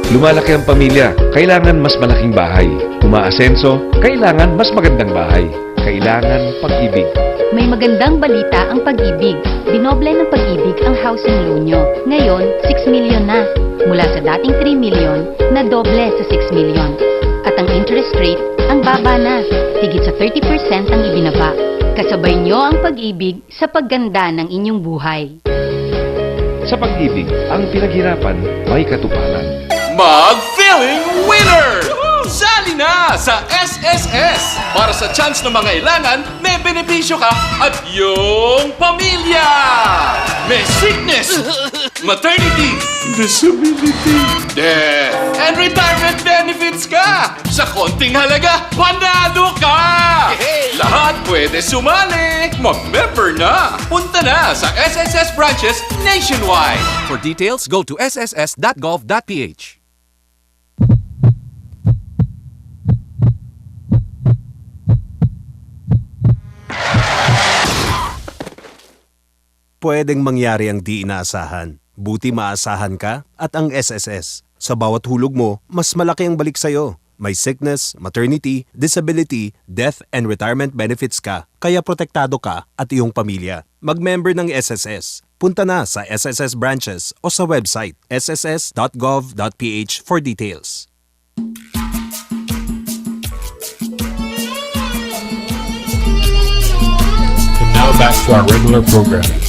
Speaker 9: Lumalaki ang pamilya, kailangan mas malaking bahay. Umaasenso, kailangan mas magandang bahay. Kailangan Pag-ibig.
Speaker 10: May magandang balita ang Pag-ibig. Dinoble ng Pag-ibig ang housing loan nyo. Ngayon, 6 million na. Mula sa dating 3 million, na doble sa 6 million. At ang interest rate, ang baba na. Higit sa 30% ang ibinaba. Kasabay nyo ang Pag-ibig sa pagganda ng inyong buhay.
Speaker 9: Sa Pag-ibig, ang pinaghirapan may katuparan.
Speaker 1: Mag-feeling winner! Sali na sa SSS! Para sa chance ng mga ilangan, may benepisyo ka at yung pamilya! May sickness, maternity, disability, death, and retirement benefits ka! Sa konting halaga, panalo ka! Lahat pwede sumali! Mag-member na! Punta na sa SSS branches nationwide! For details, go to sss.gov.ph.
Speaker 11: Pwedeng mangyari ang di inaasahan. Buti maasahan ka at ang SSS. Sa bawat hulog mo, mas malaki ang balik sa'yo. May sickness, maternity, disability, death, and retirement benefits ka. Kaya protektado ka at iyong pamilya. Mag-member ng SSS. Punta na sa SSS branches o sa website sss.gov.ph for details.
Speaker 6: And now back to our regular programming.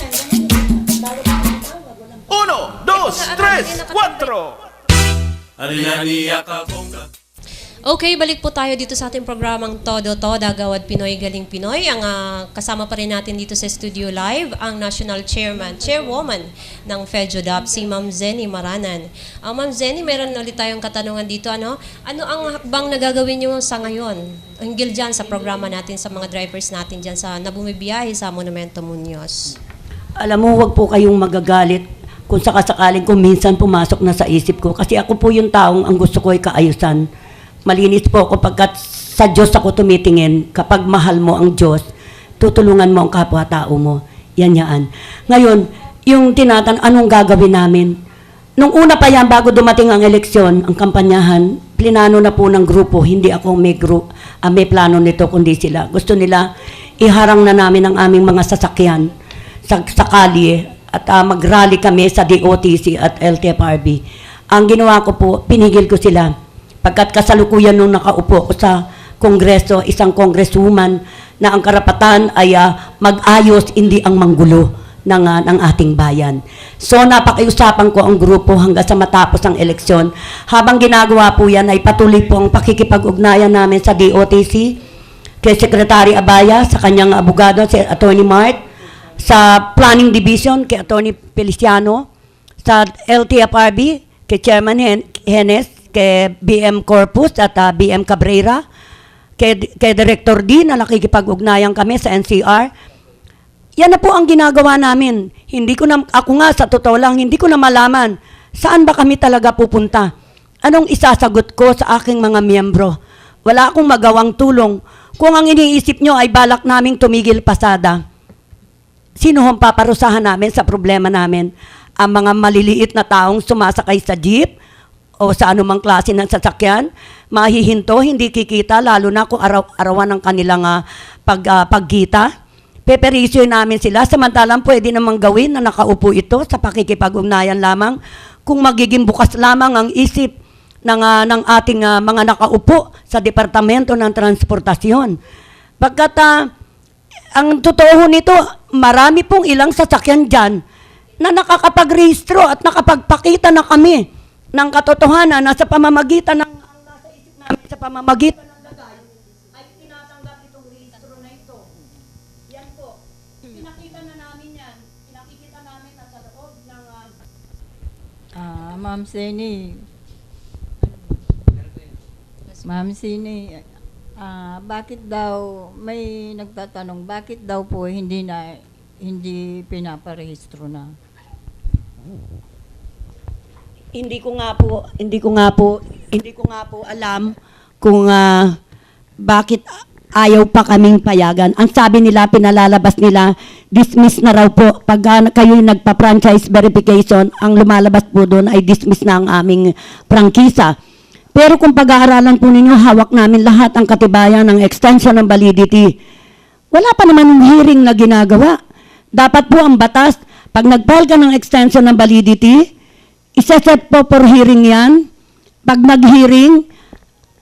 Speaker 1: 1, 2, 3, 4!
Speaker 2: Okay, balik po tayo dito sa ating programang Todo Toda, Gawad Pinoy, Galing Pinoy. Ang kasama pa rin natin dito sa studio live, ang National Chairwoman ng FEDJODAP, si Ma'am Zenny Maranan. Ma'am Zenny, meron ulit tayong katanungan dito. Ano ang hakbang na gagawin nyo sa ngayon? Hinggil dyan sa programa natin, sa mga drivers natin dyan na bumibiyahe sa Monumento Muñoz.
Speaker 4: Alam mo, huwag po kayong magagalit kung sakasakaling kung minsan pumasok na sa isip ko. Kasi ako po yung taong ang gusto ko ay kaayusan. Malinis po ako pagkat sa Diyos ako tumitingin. Kapag mahal mo ang Diyos, tutulungan mo ang kapwa-tao mo. Yan. Ngayon, yung anong gagawin namin? Nung una pa yan, bago dumating ang eleksyon, ang kampanyahan, plinano na po ng grupo. Hindi ako may plano nito, kundi sila. Gusto nila, iharang na namin ang aming mga sasakyan sa kalye at mag-rally kami sa DOTC at LTFRB. Ang ginawa ko po, pinigil ko sila. Pagkat kasalukuyan nung nakaupo ko sa Kongreso, isang congresswoman na ang karapatan ay mag-ayos, hindi ang manggulo ng ating bayan. So napakiusapan ko ang grupo hanggang sa matapos ang eleksyon. Habang ginagawa po yan ay patuloy po ang pakikipag-ugnayan namin sa DOTC, kay Secretary Abaya, sa kanyang abogado, si Attorney Mark, sa Planning Division, kay Attorney Feliciano, sa LTFRB, kay Chairman Henes, kay BM Corpus at BM Cabrera, kay Director D na nakikipag-ugnayan kami sa NCR. Yan na po ang ginagawa namin. Ako nga sa totoo lang, hindi ko na malaman saan ba kami talaga pupunta. Anong isasagot ko sa aking mga miyembro? Wala akong magawang tulong. Kung ang iniisip nyo ay balak naming tumigil pasada, sino ang paparusahan namin sa problema namin? Ang mga maliliit na taong sumasakay sa jeep o sa anumang klase ng sasakyan, mahihinto, hindi kikita, lalo na kung arawan ng kanilang pagkita. Peperisyo namin sila, samantalang pwede namang gawin na nakaupo ito sa pakikipag-ugnayan lamang kung magiging bukas lamang ang isip ng ating mga nakaupo sa Departamento ng Transportasyon. Pagkat ang totoo nito, marami pong ilang sasakyan dyan na nakakapag-rehistro at nakapagpakita na kami ng katotohanan na sa pamamagitan ng nasa isip namin, sa pamamagitan ng lagay, ay tinatanggap itong rehistro na ito. Yan po. Pinakita na namin yan.
Speaker 3: Ma'am Seni. Ma'am Seni, bakit daw, may nagtatanong, bakit daw po hindi pinaparehistro na?
Speaker 4: Hindi ko nga po alam kung bakit ayaw pa kaming payagan. Ang sabi nila, pinalalabas nila, dismiss na raw po. Pag kayo nagpa-franchise verification, ang lumalabas po doon ay dismiss na ang aming prangkisa. Pero kung pag-aaralan po ninyo, hawak namin lahat ang katibayan ng extension ng validity. Wala pa naman yung hearing na ginagawa. Dapat po ang batas, pag nag-file ka ng extension ng validity, isa-set po for hearing yan. Pag nag-hearing,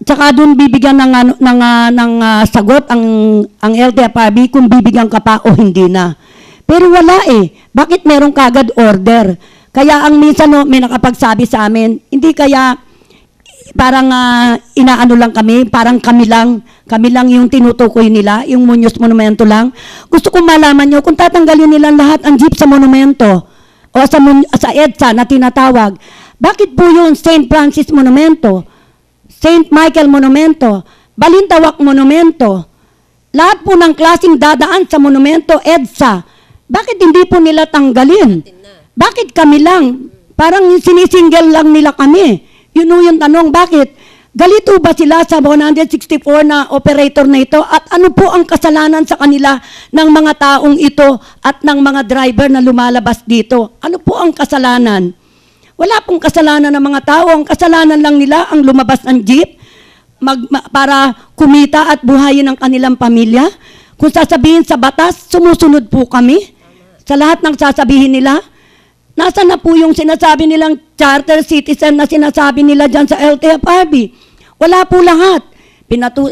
Speaker 4: tsaka doon bibigyan ng sagot ang LTFRB kung bibigyan ka pa o hindi na. Pero wala eh. Bakit meron kagad order? Kaya ang minsan may nakapagsabi sa amin, hindi kaya parang inaano lang kami, parang kami lang yung tinutukoy nila, yung Muñoz Monumento lang. Gusto kong malaman nyo, kung tatanggalin nila lahat ang jeep sa monumento o sa EDSA na tinatawag, bakit po yung St. Francis Monumento, St. Michael Monumento, Balintawak Monumento, lahat po ng klaseng dadaan sa monumento, EDSA, bakit hindi po nila tanggalin? Bakit kami lang? Parang sinisingle lang nila kami. Yun yung tanong, bakit? Galito ba sila sa 164 na operator na ito? At ano po ang kasalanan sa kanila ng mga taong ito at ng mga driver na lumalabas dito? Ano po ang kasalanan? Wala pong kasalanan ng mga tao. Ang kasalanan lang nila ang lumabas ng jeep para kumita at buhayin ang kanilang pamilya. Kung sasabihin sa batas, sumusunod po kami sa lahat ng sasabihin nila. Nasaan na po yung sinasabi nilang charter citizen na sinasabi nila dyan sa LTFRB? Wala po lahat.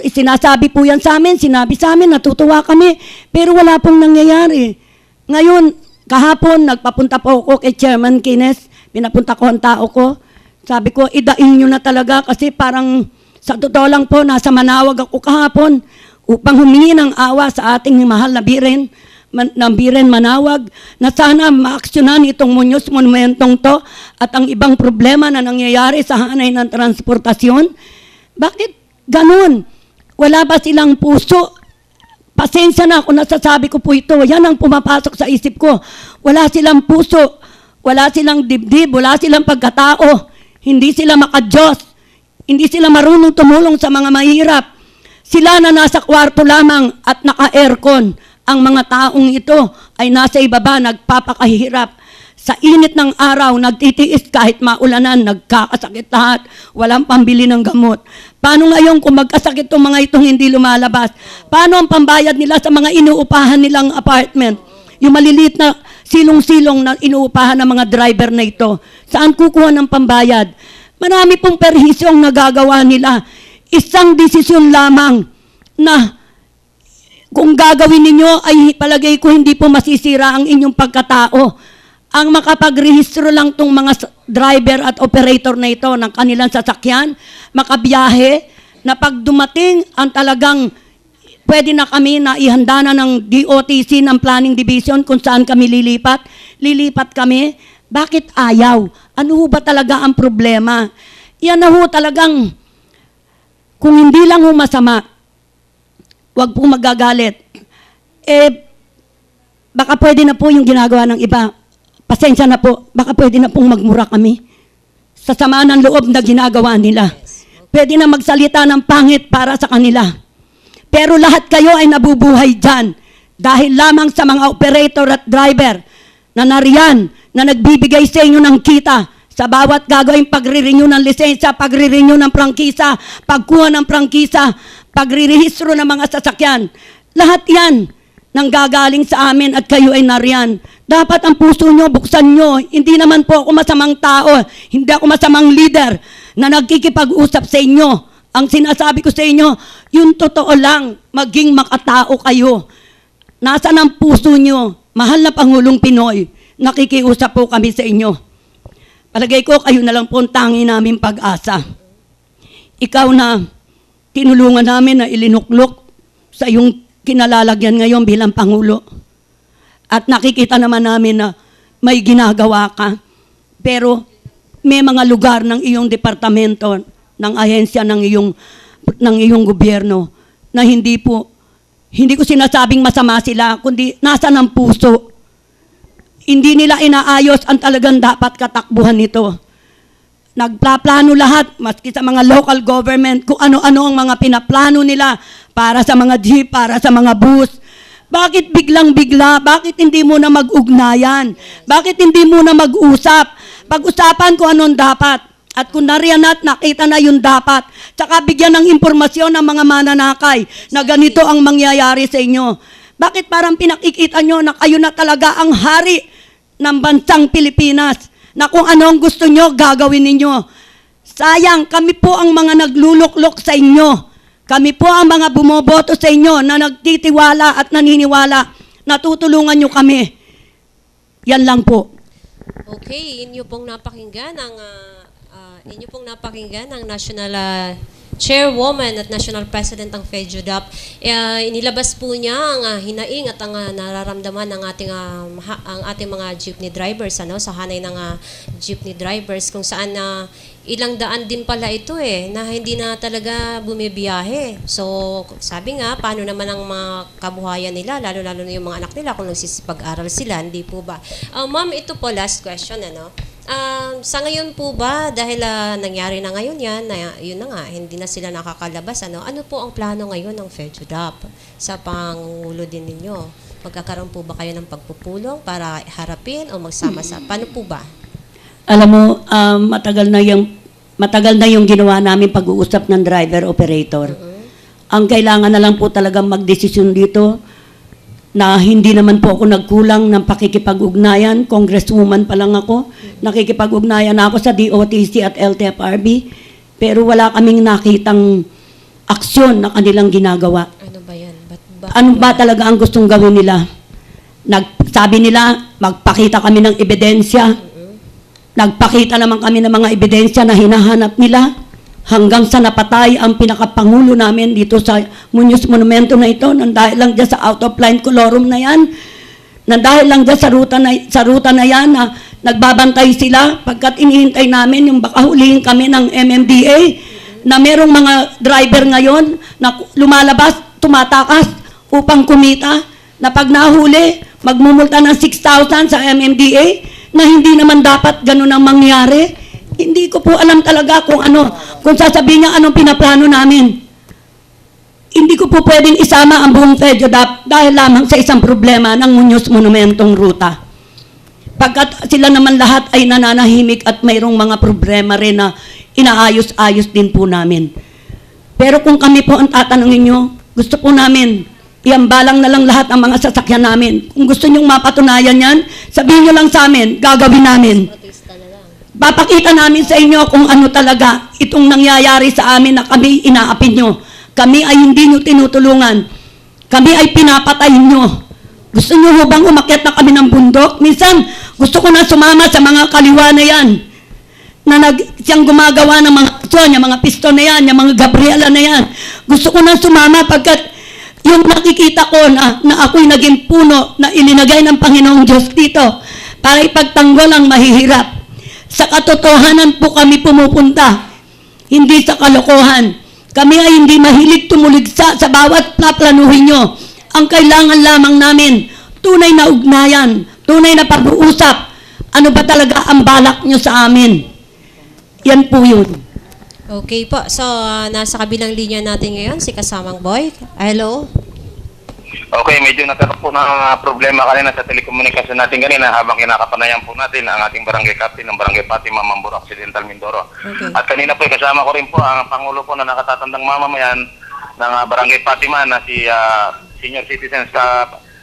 Speaker 4: Sinasabi po yan sa amin, sinabi sa amin, natutuwa kami, pero wala pong nangyayari. Ngayon, kahapon, nagpapunta po ako kay Chairman Kines, pinapunta ko ang tao ko. Sabi ko, idaing nyo na talaga kasi parang sa totoo lang po, nasa Manawag ako kahapon upang humingi ng awa sa ating mahal na Biren Manawag, na sana maaksyonan itong Muñoz Monumentong to at ang ibang problema na nangyayari sa hanay ng transportasyon. Bakit ganun? Wala ba silang puso? Pasensya na kung nasasabi ko po ito. Yan ang pumapasok sa isip ko. Wala silang puso, wala silang dibdib, wala silang pagkatao, hindi sila makadiyos, hindi sila marunong tumulong sa mga mahirap. Sila na nasa kwarto lamang at naka-aircon. Ang mga taong ito ay nasa ibaba, nagpapakahirap. Sa init ng araw, nagtitiis kahit maulanan, nagkakasakit lahat, walang pambili ng gamot. Paano ngayon kung magkasakit itong mga itong hindi lumalabas? Paano ang pambayad nila sa mga inuupahan nilang apartment? Yung maliliit na silong-silong na inuupahan ng mga driver na ito. Saan kukuha ng pambayad? Marami pong perhisyong nagagawa nila. Isang desisyon lamang na kung gagawin ninyo ay palagay ko hindi po masisira ang inyong pagkatao. Ang makapagrehistro lang tong mga driver at operator na ito ng kanilang sasakyan, makabiyahe, na pag dumating ang talagang pwede na kami na ihanda na ng DOTC ng Planning Division kung saan kami lilipat kami. Bakit ayaw? Ano ho ba talaga ang problema? Yan na ho talagang, kung hindi lang ho masama, huwag pong magagalit. Baka pwede na po yung ginagawa ng iba. Pasensya na po, baka pwede na pong magmura kami sa sama ng loob na ginagawa nila. Pwede na magsalita ng pangit para sa kanila. Pero lahat kayo ay nabubuhay dyan dahil lamang sa mga operator at driver na nariyan, na nagbibigay sa inyo ng kita sa bawat gagawing pagre-renew ng lisensya, pagre-renew ng prangkisa, pagkuha ng prangkisa, pagre-rehistro ng mga sasakyan. Lahat yan nang gagaling sa amin at kayo ay nariyan. Dapat ang puso nyo, buksan nyo. Hindi naman po ako masamang tao. Hindi ako masamang leader na nagkikipag-usap sa inyo. Ang sinasabi ko sa inyo, yung totoo lang, maging makatao kayo. Nasaan ang puso nyo? Mahal na Pangulong Pinoy, nakikiusap po kami sa inyo. Palagay ko, kayo na lang po ang tangi namin pag-asa. Ikaw na tinulungan namin na ilinuklok sa iyong kinalalagyan ngayon bilang Pangulo. At nakikita naman namin na may ginagawa ka. Pero may mga lugar ng iyong departamento, ng ahensya ng iyong gobyerno na hindi ko sinasabing masama sila, kundi nasa ng puso. Hindi nila inaayos ang talagang dapat katakbuhan nito. Nagplaplano lahat, maski sa mga local government, kung ano-ano ang mga pinaplano nila para sa mga jeep, para sa mga bus. Bakit biglang-bigla? Bakit hindi mo na mag-ugnayan? Bakit hindi mo na mag-usap? Pag-usapan kung anong dapat. At kung nariyan at nakita na yung dapat, tsaka bigyan ng impormasyon ng mga mananakay na ganito ang mangyayari sa inyo. Bakit parang pinakikita nyo na kayo na talaga ang hari ng bansang Pilipinas, na kung ano ang gusto nyo, gagawin ninyo? Sayang, kami po ang mga nagluluklok sa inyo. Kami po ang mga bumoboto sa inyo na nagtitiwala at naniniwala na tutulungan nyo kami. Yan lang po.
Speaker 2: Okay, inyo pong napakinggan ang National Chairwoman at National President ng FEDUDAP. Inilabas po niya ang hinaing at ang nararamdaman ng ang ating mga jeepney drivers, sa hanay ng jeepney drivers, kung saan ilang daan din pala ito na hindi na talaga bumibiyahe. So, sabi nga, paano naman ang mga kabuhayan nila, lalo-lalo na yung mga anak nila kung nagsisipag-aral sila, hindi po ba? Ma'am, ito po last question, sa ngayon po ba, dahil nangyari na ngayon yan, yun na nga, hindi na sila nakakalabas, ano po ang plano ngayon ng FEDUDAP sa pangulo din ninyo? Magkakaroon po ba kayo ng pagpupulong para harapin o magsama sa, paano po ba?
Speaker 4: Alam mo, matagal na yung ginawa namin pag-uusap ng driver-operator. Ang kailangan na lang po talagang magdesisyon dito na hindi naman po ako nagkulang ng pakikipag-ugnayan. Congresswoman pa lang ako. Nakikipag-ugnayan ako sa DOTC at LTFRB. Pero wala kaming nakitang aksyon na kanilang ginagawa.
Speaker 2: Ano ba yan?
Speaker 4: Ano ba talaga ang gustong gawin nila? Sabi nila, magpakita kami ng ebidensya. Nagpakita naman kami ng mga ebidensya na hinahanap nila. Hanggang sa napatay ang pinakapangulo namin dito sa Muñoz Monumento na ito, nang dahil lang dyan sa out of line colorum na yan, nang dahil lang dyan sa ruta na yan na nagbabantay sila pagkat inihintay namin yung baka hulihin kami ng MMDA na merong mga driver ngayon na lumalabas, tumatakas upang kumita, na pag nahuli, magmumulta ng 6,000 sa MMDA na hindi naman dapat ganun ang mangyari. Hindi ko po alam talaga kung sasabihin niya anong pinaplano namin. Hindi ko po pwedeng isama ang buong FEDUDAP dahil lamang sa isang problema ng Muñoz Monumentong ruta. Pagkat sila naman lahat ay nananahimik at mayroong mga problema rin na inaayos-ayos din po namin. Pero kung kami po ang tatanungin nyo, gusto po namin, iambalang na lang lahat ang mga sasakyan namin. Kung gusto nyong mapatunayan yan, sabihin nyo lang sa amin, gagawin namin. Papakita namin sa inyo kung ano talaga itong nangyayari sa amin na kami inaapin nyo. Kami ay hindi nyo tinutulungan. Kami ay pinapatay nyo. Gusto nyo bang umakyat na kami ng bundok? Minsan, gusto ko na sumama sa mga kaliwa na yan. Siyang gumagawa ng mga piston na yan, yung mga Gabriela na yan. Gusto ko na sumama pagkat yung nakikita ko na ako'y naging puno na ilinagay ng Panginoong Diyos dito para ipagtanggol ang mahihirap. Sa katotohanan po kami pumupunta, hindi sa kalokohan. Kami ay hindi mahilig tumuligsa sa bawat plaplanuhin nyo. Ang kailangan lamang namin, tunay na ugnayan, tunay na pag-uusap. Ano ba talaga ang balak nyo sa amin? Yan po yun.
Speaker 2: Okay po. So, nasa kabilang linya natin ngayon, si Kasamang Boy. Hello?
Speaker 5: Okay, medyo nagkaroon po ng problema kanina sa telekomunikasyon natin kanina habang kinakapanayan po natin ang ating barangay captain ng Barangay Fatima, Mambur Occidental, Mindoro. Okay. At kanina po, kasama ko rin po ang Pangulo po na nakatatandang mamamayan ng Barangay Fatima na si Senior Citizens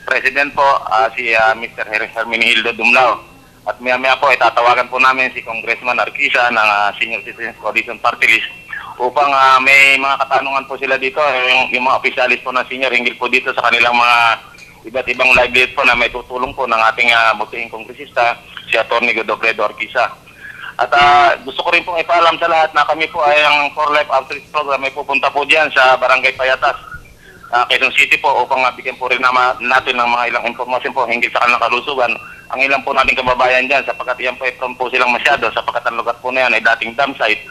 Speaker 5: President po, si Mr. Herminihildo Dumlao. At maya-maya po, tatawagan po namin si Congressman Arquisa ng Senior Citizens Coalition Party List upang may mga katanungan po sila dito, yung mga opisyalis po na senior, hinggil po dito sa kanilang mga iba't ibang livelihood po na may tutulong po ng ating butihing kongresista, si Atty. Godofredo Arquisa. At gusto ko rin pong ipaalam sa lahat na kami po ay ang For Life Outreach Program ay pupunta po dyan sa Barangay Payatas, Quezon City po upang bigyan po rin natin ng mga ilang informasyon po hinggil sa kanilang kalusugan ang ilang po nating kababayan dyan sapagkat yan po ay prone po silang masyado sapagkat ang lugar po na yan ay dating dam site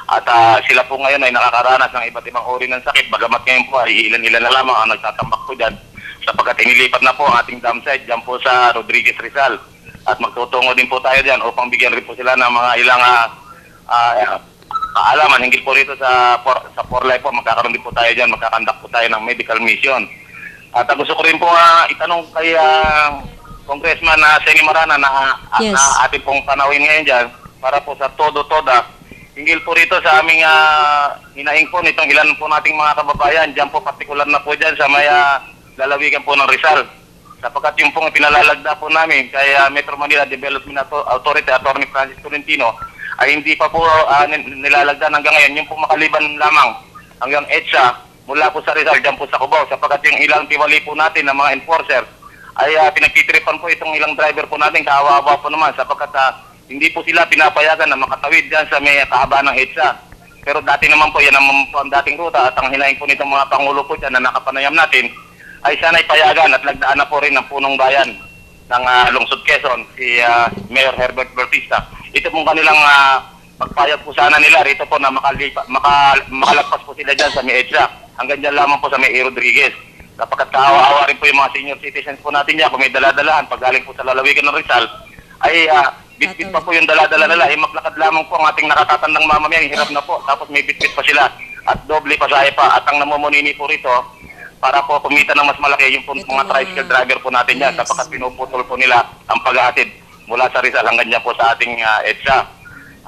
Speaker 5: at sila po ngayon ay nakakaranas ng iba't ibang uri ng sakit bagamat ngayon po ay ilan-ilan na lamang ang nagtatambak po dyan sapagkat inilipat na po ang ating dam site dyan po sa Rodriguez Rizal at magtutungo din po tayo dyan upang bigyan rin po sila ng mga ilang kaalaman hinggil po rito sa Porlay po magkakaroon din po tayo dyan, magkakandak po tayo ng medical mission at gusto ko rin po itanong kay Congressman Seni Marana na ating pong panawin ngayon dyan para po sa todo-toda. Hinggil po rito sa aming hinaing po nitong ilan po nating mga kababayan. Dyan po partikular na po dyan sa may lalawigan po ng Rizal. Sapagkat yung pong pinalalagda po namin kay Metro Manila Development Authority, Attorney Francis Tolentino, ay hindi pa po nilalagda hanggang ngayon. Yung po makaliban lamang hanggang EDSA mula po sa Rizal, dyan po sa Cubao. Sapagkat yung ilang tiwali po natin ng mga enforcer ay pinagtitripan po itong ilang driver po natin, kawawa po naman sapagkat hindi po sila pinapayagan na makatawid dyan sa may kahabaan ng EDSA. Pero dati naman po yan ang dating ruta at ang hinaing po nitong mga Pangulo po dyan na nakapanayam natin ay sana'y payagan at lagdaan na po rin ng punong bayan ng Lungsod Quezon, si Mayor Herbert Bautista. Ito pong kanilang pagpayag po sana nila rito po na makalagpas po sila dyan sa may EDSA. Hanggang dyan lamang po sa may Rodriguez. Kapag kaawa-awa rin po yung mga senior citizens po natin dyan, kung may dala-dalahan, pag galing po sa lalawigan ng Rizal, ay bit-bit pa po yung dala-dala nila, maglakad lamang po ang ating nakatatandang mamamayan, hirap na po, tapos may bit-bit pa sila, at doble pasahe pa, at ang namumunini po rito, para po kumita ng mas malaki yung mga tricycle driver po natin dyan, sapagkat pinuputol po nila ang pag-aatid mula sa Rizal hanggang dyan po sa ating EDSA.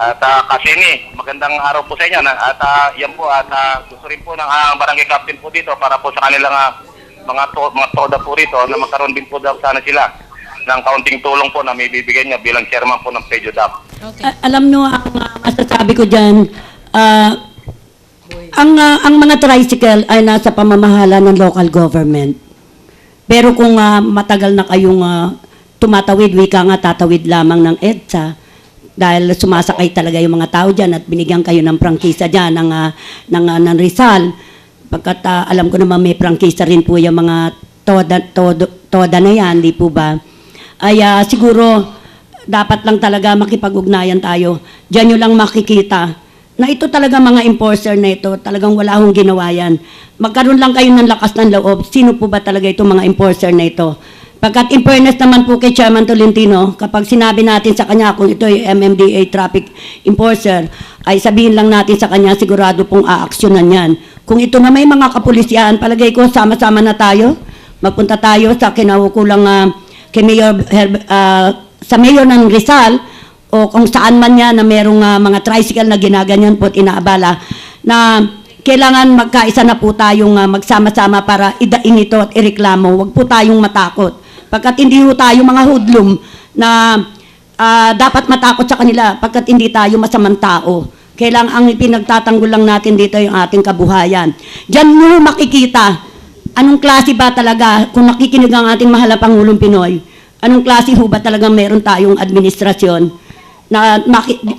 Speaker 5: At kasi magandang araw po sa inyo, at yan po, at gusto rin po ng barangay captain po dito para po sa kanilang mga toda po rito na magkaroon din po daw sana sila ng kaunting tulong po na may bibigyan niya bilang chairman po ng Pedro Dap.
Speaker 2: Okay.
Speaker 4: Alam nyo, ang masasabi ko dyan, ang mga tricycle ay nasa pamamahala ng local government. Pero kung matagal na kayong tumatawid, wika nga tatawid lamang ng EDSA, dahil sumasakay talaga yung mga tao dyan at binigyan kayo ng prangkisa dyan ng Rizal. Pagkat alam ko naman may prangkisa rin po yung mga toda na yan, di po ba? Ay siguro dapat lang talaga makipag-ugnayan tayo. Diyan nyo lang makikita na ito talaga mga enforcer na ito, talagang wala akong ginawa yan. Magkaroon lang kayo ng lakas ng loob. Sino po ba talaga itong mga enforcer na ito? Pagkat in fairness naman po kay Chairman Tolentino, kapag sinabi natin sa kanya kung ito ay MMDA traffic enforcer, ay sabihin lang natin sa kanya sigurado pong aaksyonan yan. Kung ito na may mga kapulisyan, palagay ko sama-sama na tayo. Magpunta tayo sa kinaukulang kay Mayor sa Mayor ng Rizal o kung saan man yan na merong mga tricycle na ginaganyan po at inaabala na kailangan magkaisa na po tayong magsama-sama para idaing ito at ireklamo. Huwag po tayong matakot. Pagkat hindi po tayo mga hoodlum na dapat matakot sa kanila pagkat hindi tayo masamang tao. Kailangan ang pinagtatanggol lang natin dito yung ating kabuhayan. Diyan mo makikita anong klase ba talaga kung nakikinig ang ating mahal na Pangulong Pinoy. Anong klase ho ba talagang meron tayong administrasyon na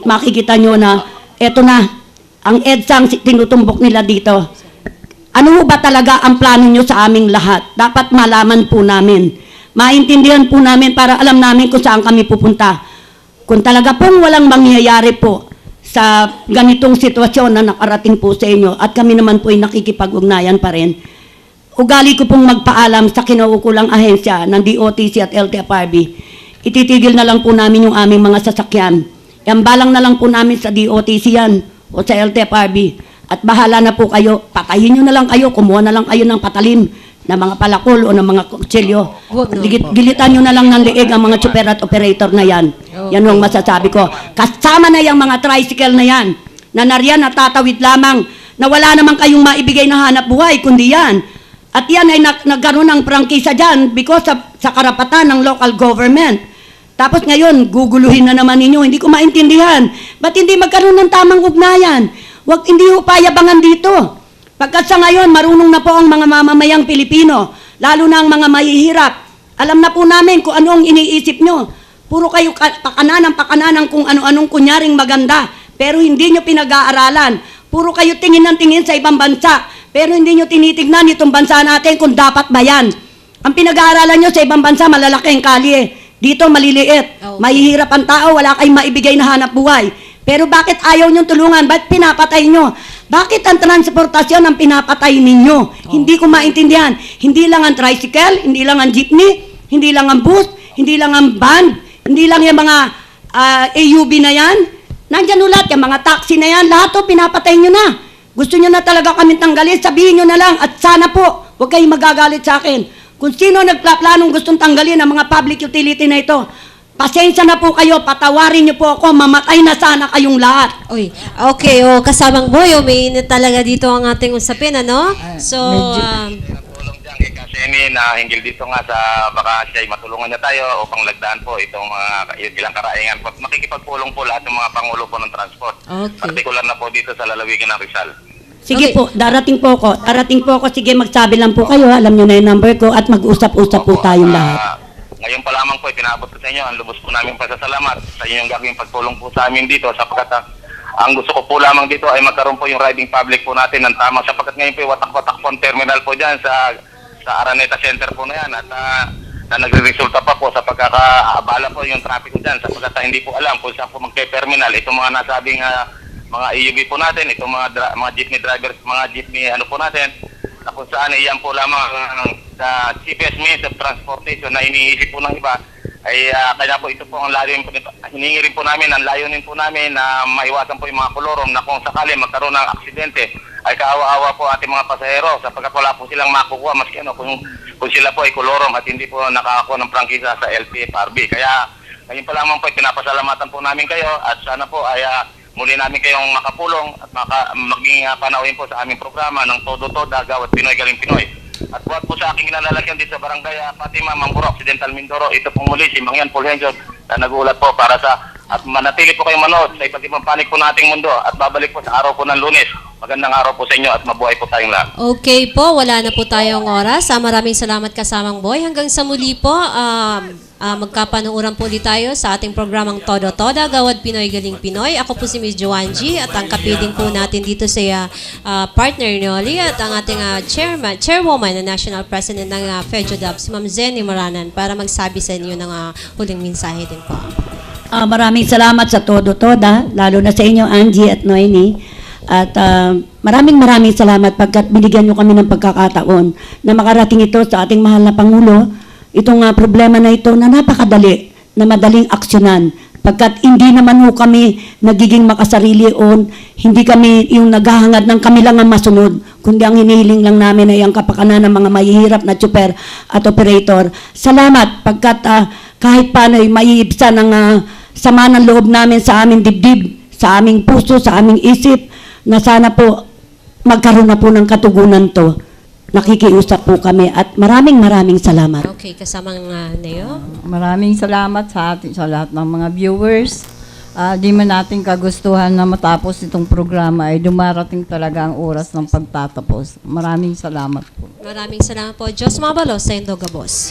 Speaker 4: makikita nyo na eto na, ang EDSA ang tinutumbok nila dito. Ano ho ba talaga ang plano nyo sa aming lahat? Dapat malaman po namin. Maintindihan po namin para alam namin kung saan kami pupunta. Kung talaga pong walang mangyayari po sa ganitong sitwasyon na nakarating po sa inyo at kami naman po ay nakikipag-ugnayan pa rin, ugali ko pong magpaalam sa kinaukulang ahensya ng DOTC at LTFRB. Ititigil na lang po namin yung aming mga sasakyan. Balang na lang po namin sa DOTC yan o sa LTFRB. At bahala na po kayo, patayin nyo na lang kayo, kumuha na lang kayo ng patalim na mga palakol o ng mga kutsilyo. Gilitan nyo na lang ng liig ang mga super at operator na yan. Yan ang masasabi ko. Kasama na yung mga tricycle na yan, na nariyan at tatawid lamang, na wala naman kayong maibigay na hanap buhay, kundi yan. At yan ay nagkaroon ng prangkisa dyan because sa karapatan ng local government. Tapos ngayon, guguluhin na naman ninyo, hindi ko maintindihan. Ba't hindi magkaroon ng tamang ugnayan? Hindi ho payabangan dito. Pagkat sa ngayon, marunong na po ang mga mamamayang Pilipino, lalo na ang mga mahihirap. Alam na po namin kung ano ang iniisip nyo. Puro kayo pakanan kung ano-anong kunyaring maganda, pero hindi nyo pinag-aaralan. Puro kayo tingin ng tingin sa ibang bansa, pero hindi nyo tinitignan itong bansa natin kung dapat ba yan. Ang pinag-aaralan nyo sa ibang bansa, malalaking kalye. Dito maliliit.
Speaker 2: Okay.
Speaker 4: Mahihirap ang tao, wala kayong maibigay na hanap buhay. Pero bakit ayaw niyong tulungan? Bakit pinapatay niyo? Bakit ang transportasyon ang pinapatay ninyo? Hindi ko maintindihan. Hindi lang ang tricycle, hindi lang ang jeepney, hindi lang ang bus, hindi lang ang van, hindi lang yung mga AUV na yan. Nandyan ulat, yung mga taxi na yan, lahat to pinapatay nyo na. Gusto nyo na talaga kami tanggalin, sabihin nyo na lang. At sana po, huwag kayong magagalit sa akin. Kung sino nagplanong gustong tanggalin ang mga public utility na ito, pasensya na po kayo, patawarin niyo po ako, mamatay na sana kayong lahat.
Speaker 2: Uy, okay, kasamang boy, umiinit talaga dito ang ating usapin, ano? So,
Speaker 5: Tulong dyan kay Kaseni na hinggil dito nga sa baka siya ay matulungan niya tayo upang lagdaan po itong mga ilang karaingan. Makikipagpulong po lahat ng mga pangulo po ng transport.
Speaker 2: Okay.
Speaker 5: Partikular na po dito sa lalawigan ng Rizal.
Speaker 4: Sige
Speaker 2: Okay.
Speaker 4: po, darating po ako. Sige, magsabi lang po kayo, alam nyo na yung number ko at mag-usap-usap po tayong lahat.
Speaker 5: Ngayon pa lamang po, pinaabot ko sa inyo ang lubos po namin pasasalamat sa inyong gagawing pagtulong po sa amin dito sapagkat ang gusto ko po lamang dito ay magkaroon po yung riding public po natin ng tama sapagkat ngayon po watak-watak po ang terminal po dyan sa Araneta Center po na yan at na nagre-resulta pa po sa pagkakaabala po yung trapiko dyan sapagkat hindi po alam kung saan po magte-terminal itong mga nasabing mga EUV po natin, itong mga jeepney drivers, mga jeepney po natin na kung saan iyan po lamang sa cheapest means of transportation na iniisip po ng iba ay kaya po ito po ang layunin po nito. Hiningi rin po namin, ang layunin po namin na maiwasan po yung mga kolorom na kung sakali magkaroon ng aksidente ay kaawa-awa po ating mga pasahero sapagkat wala po silang makukuha maski kung sila po ay kolorom at hindi po nakakakuha ng prangkisa sa LTFRB. Kaya ngayon pa lamang po pinapasalamatan po namin kayo at sana po ay muli namin kayong makapulong at maging panauhin po sa aming programa ng Todo Toda, Gawad Pinoy Galing Pinoy. At buhat po sa aking nalalagyan dito sa Barangay Fatima, Mamburo, Occidental Mindoro, ito pong muli si Mangyan Fulgencio na nagulat po para at manatili po kayong manood sa iba't ibang panig po nating mundo at babalik po sa araw po ng Lunes. Magandang araw po sa inyo at mabuhay po tayong lahat.
Speaker 2: okay po, wala na po tayong oras. Maraming salamat kasamang boy. Hanggang sa muli po, magkapanuuran po ulit tayo sa ating programang Todo Toda, Gawad Pinoy Galing Pinoy. Ako po si Miss Joangie at ang kapiling po natin dito sa partner ni Oli at ang ating chairwoman na National President ng FEDJODAP, si Ma'am Zenny Moranan, para magsabi sa inyo ng huling mensahe din po.
Speaker 4: Maraming salamat sa Todo Toda, lalo na sa inyo, Angie at Noemi. At maraming salamat pagkat binigyan nyo kami ng pagkakataon na makarating ito sa ating mahal na Pangulo. Itong problema na ito na napakadali, na madaling aksyonan. Pagkat hindi naman ho kami nagiging makasarili o hindi kami yung naghahangad ng kami lang ang masunod, kundi ang hinihiling lang namin ay ang kapakanan ng mga mahihirap na tsuper at operator. Salamat pagkat kahit paano ay maiibsan ng sama ng loob namin sa aming dibdib, sa aming puso, sa aming isip, na sana po magkaroon na po ng katugunan to. Nakikiusap po kami at maraming salamat.
Speaker 2: Okay, kasamang Neo.
Speaker 3: Maraming salamat sa lahat ng mga viewers. Di man natin kagustuhan na matapos itong programa ay dumarating talaga ang oras ng pagtatapos. Maraming salamat po.
Speaker 2: Maraming salamat po. Diyos mabalos sa Indogabos.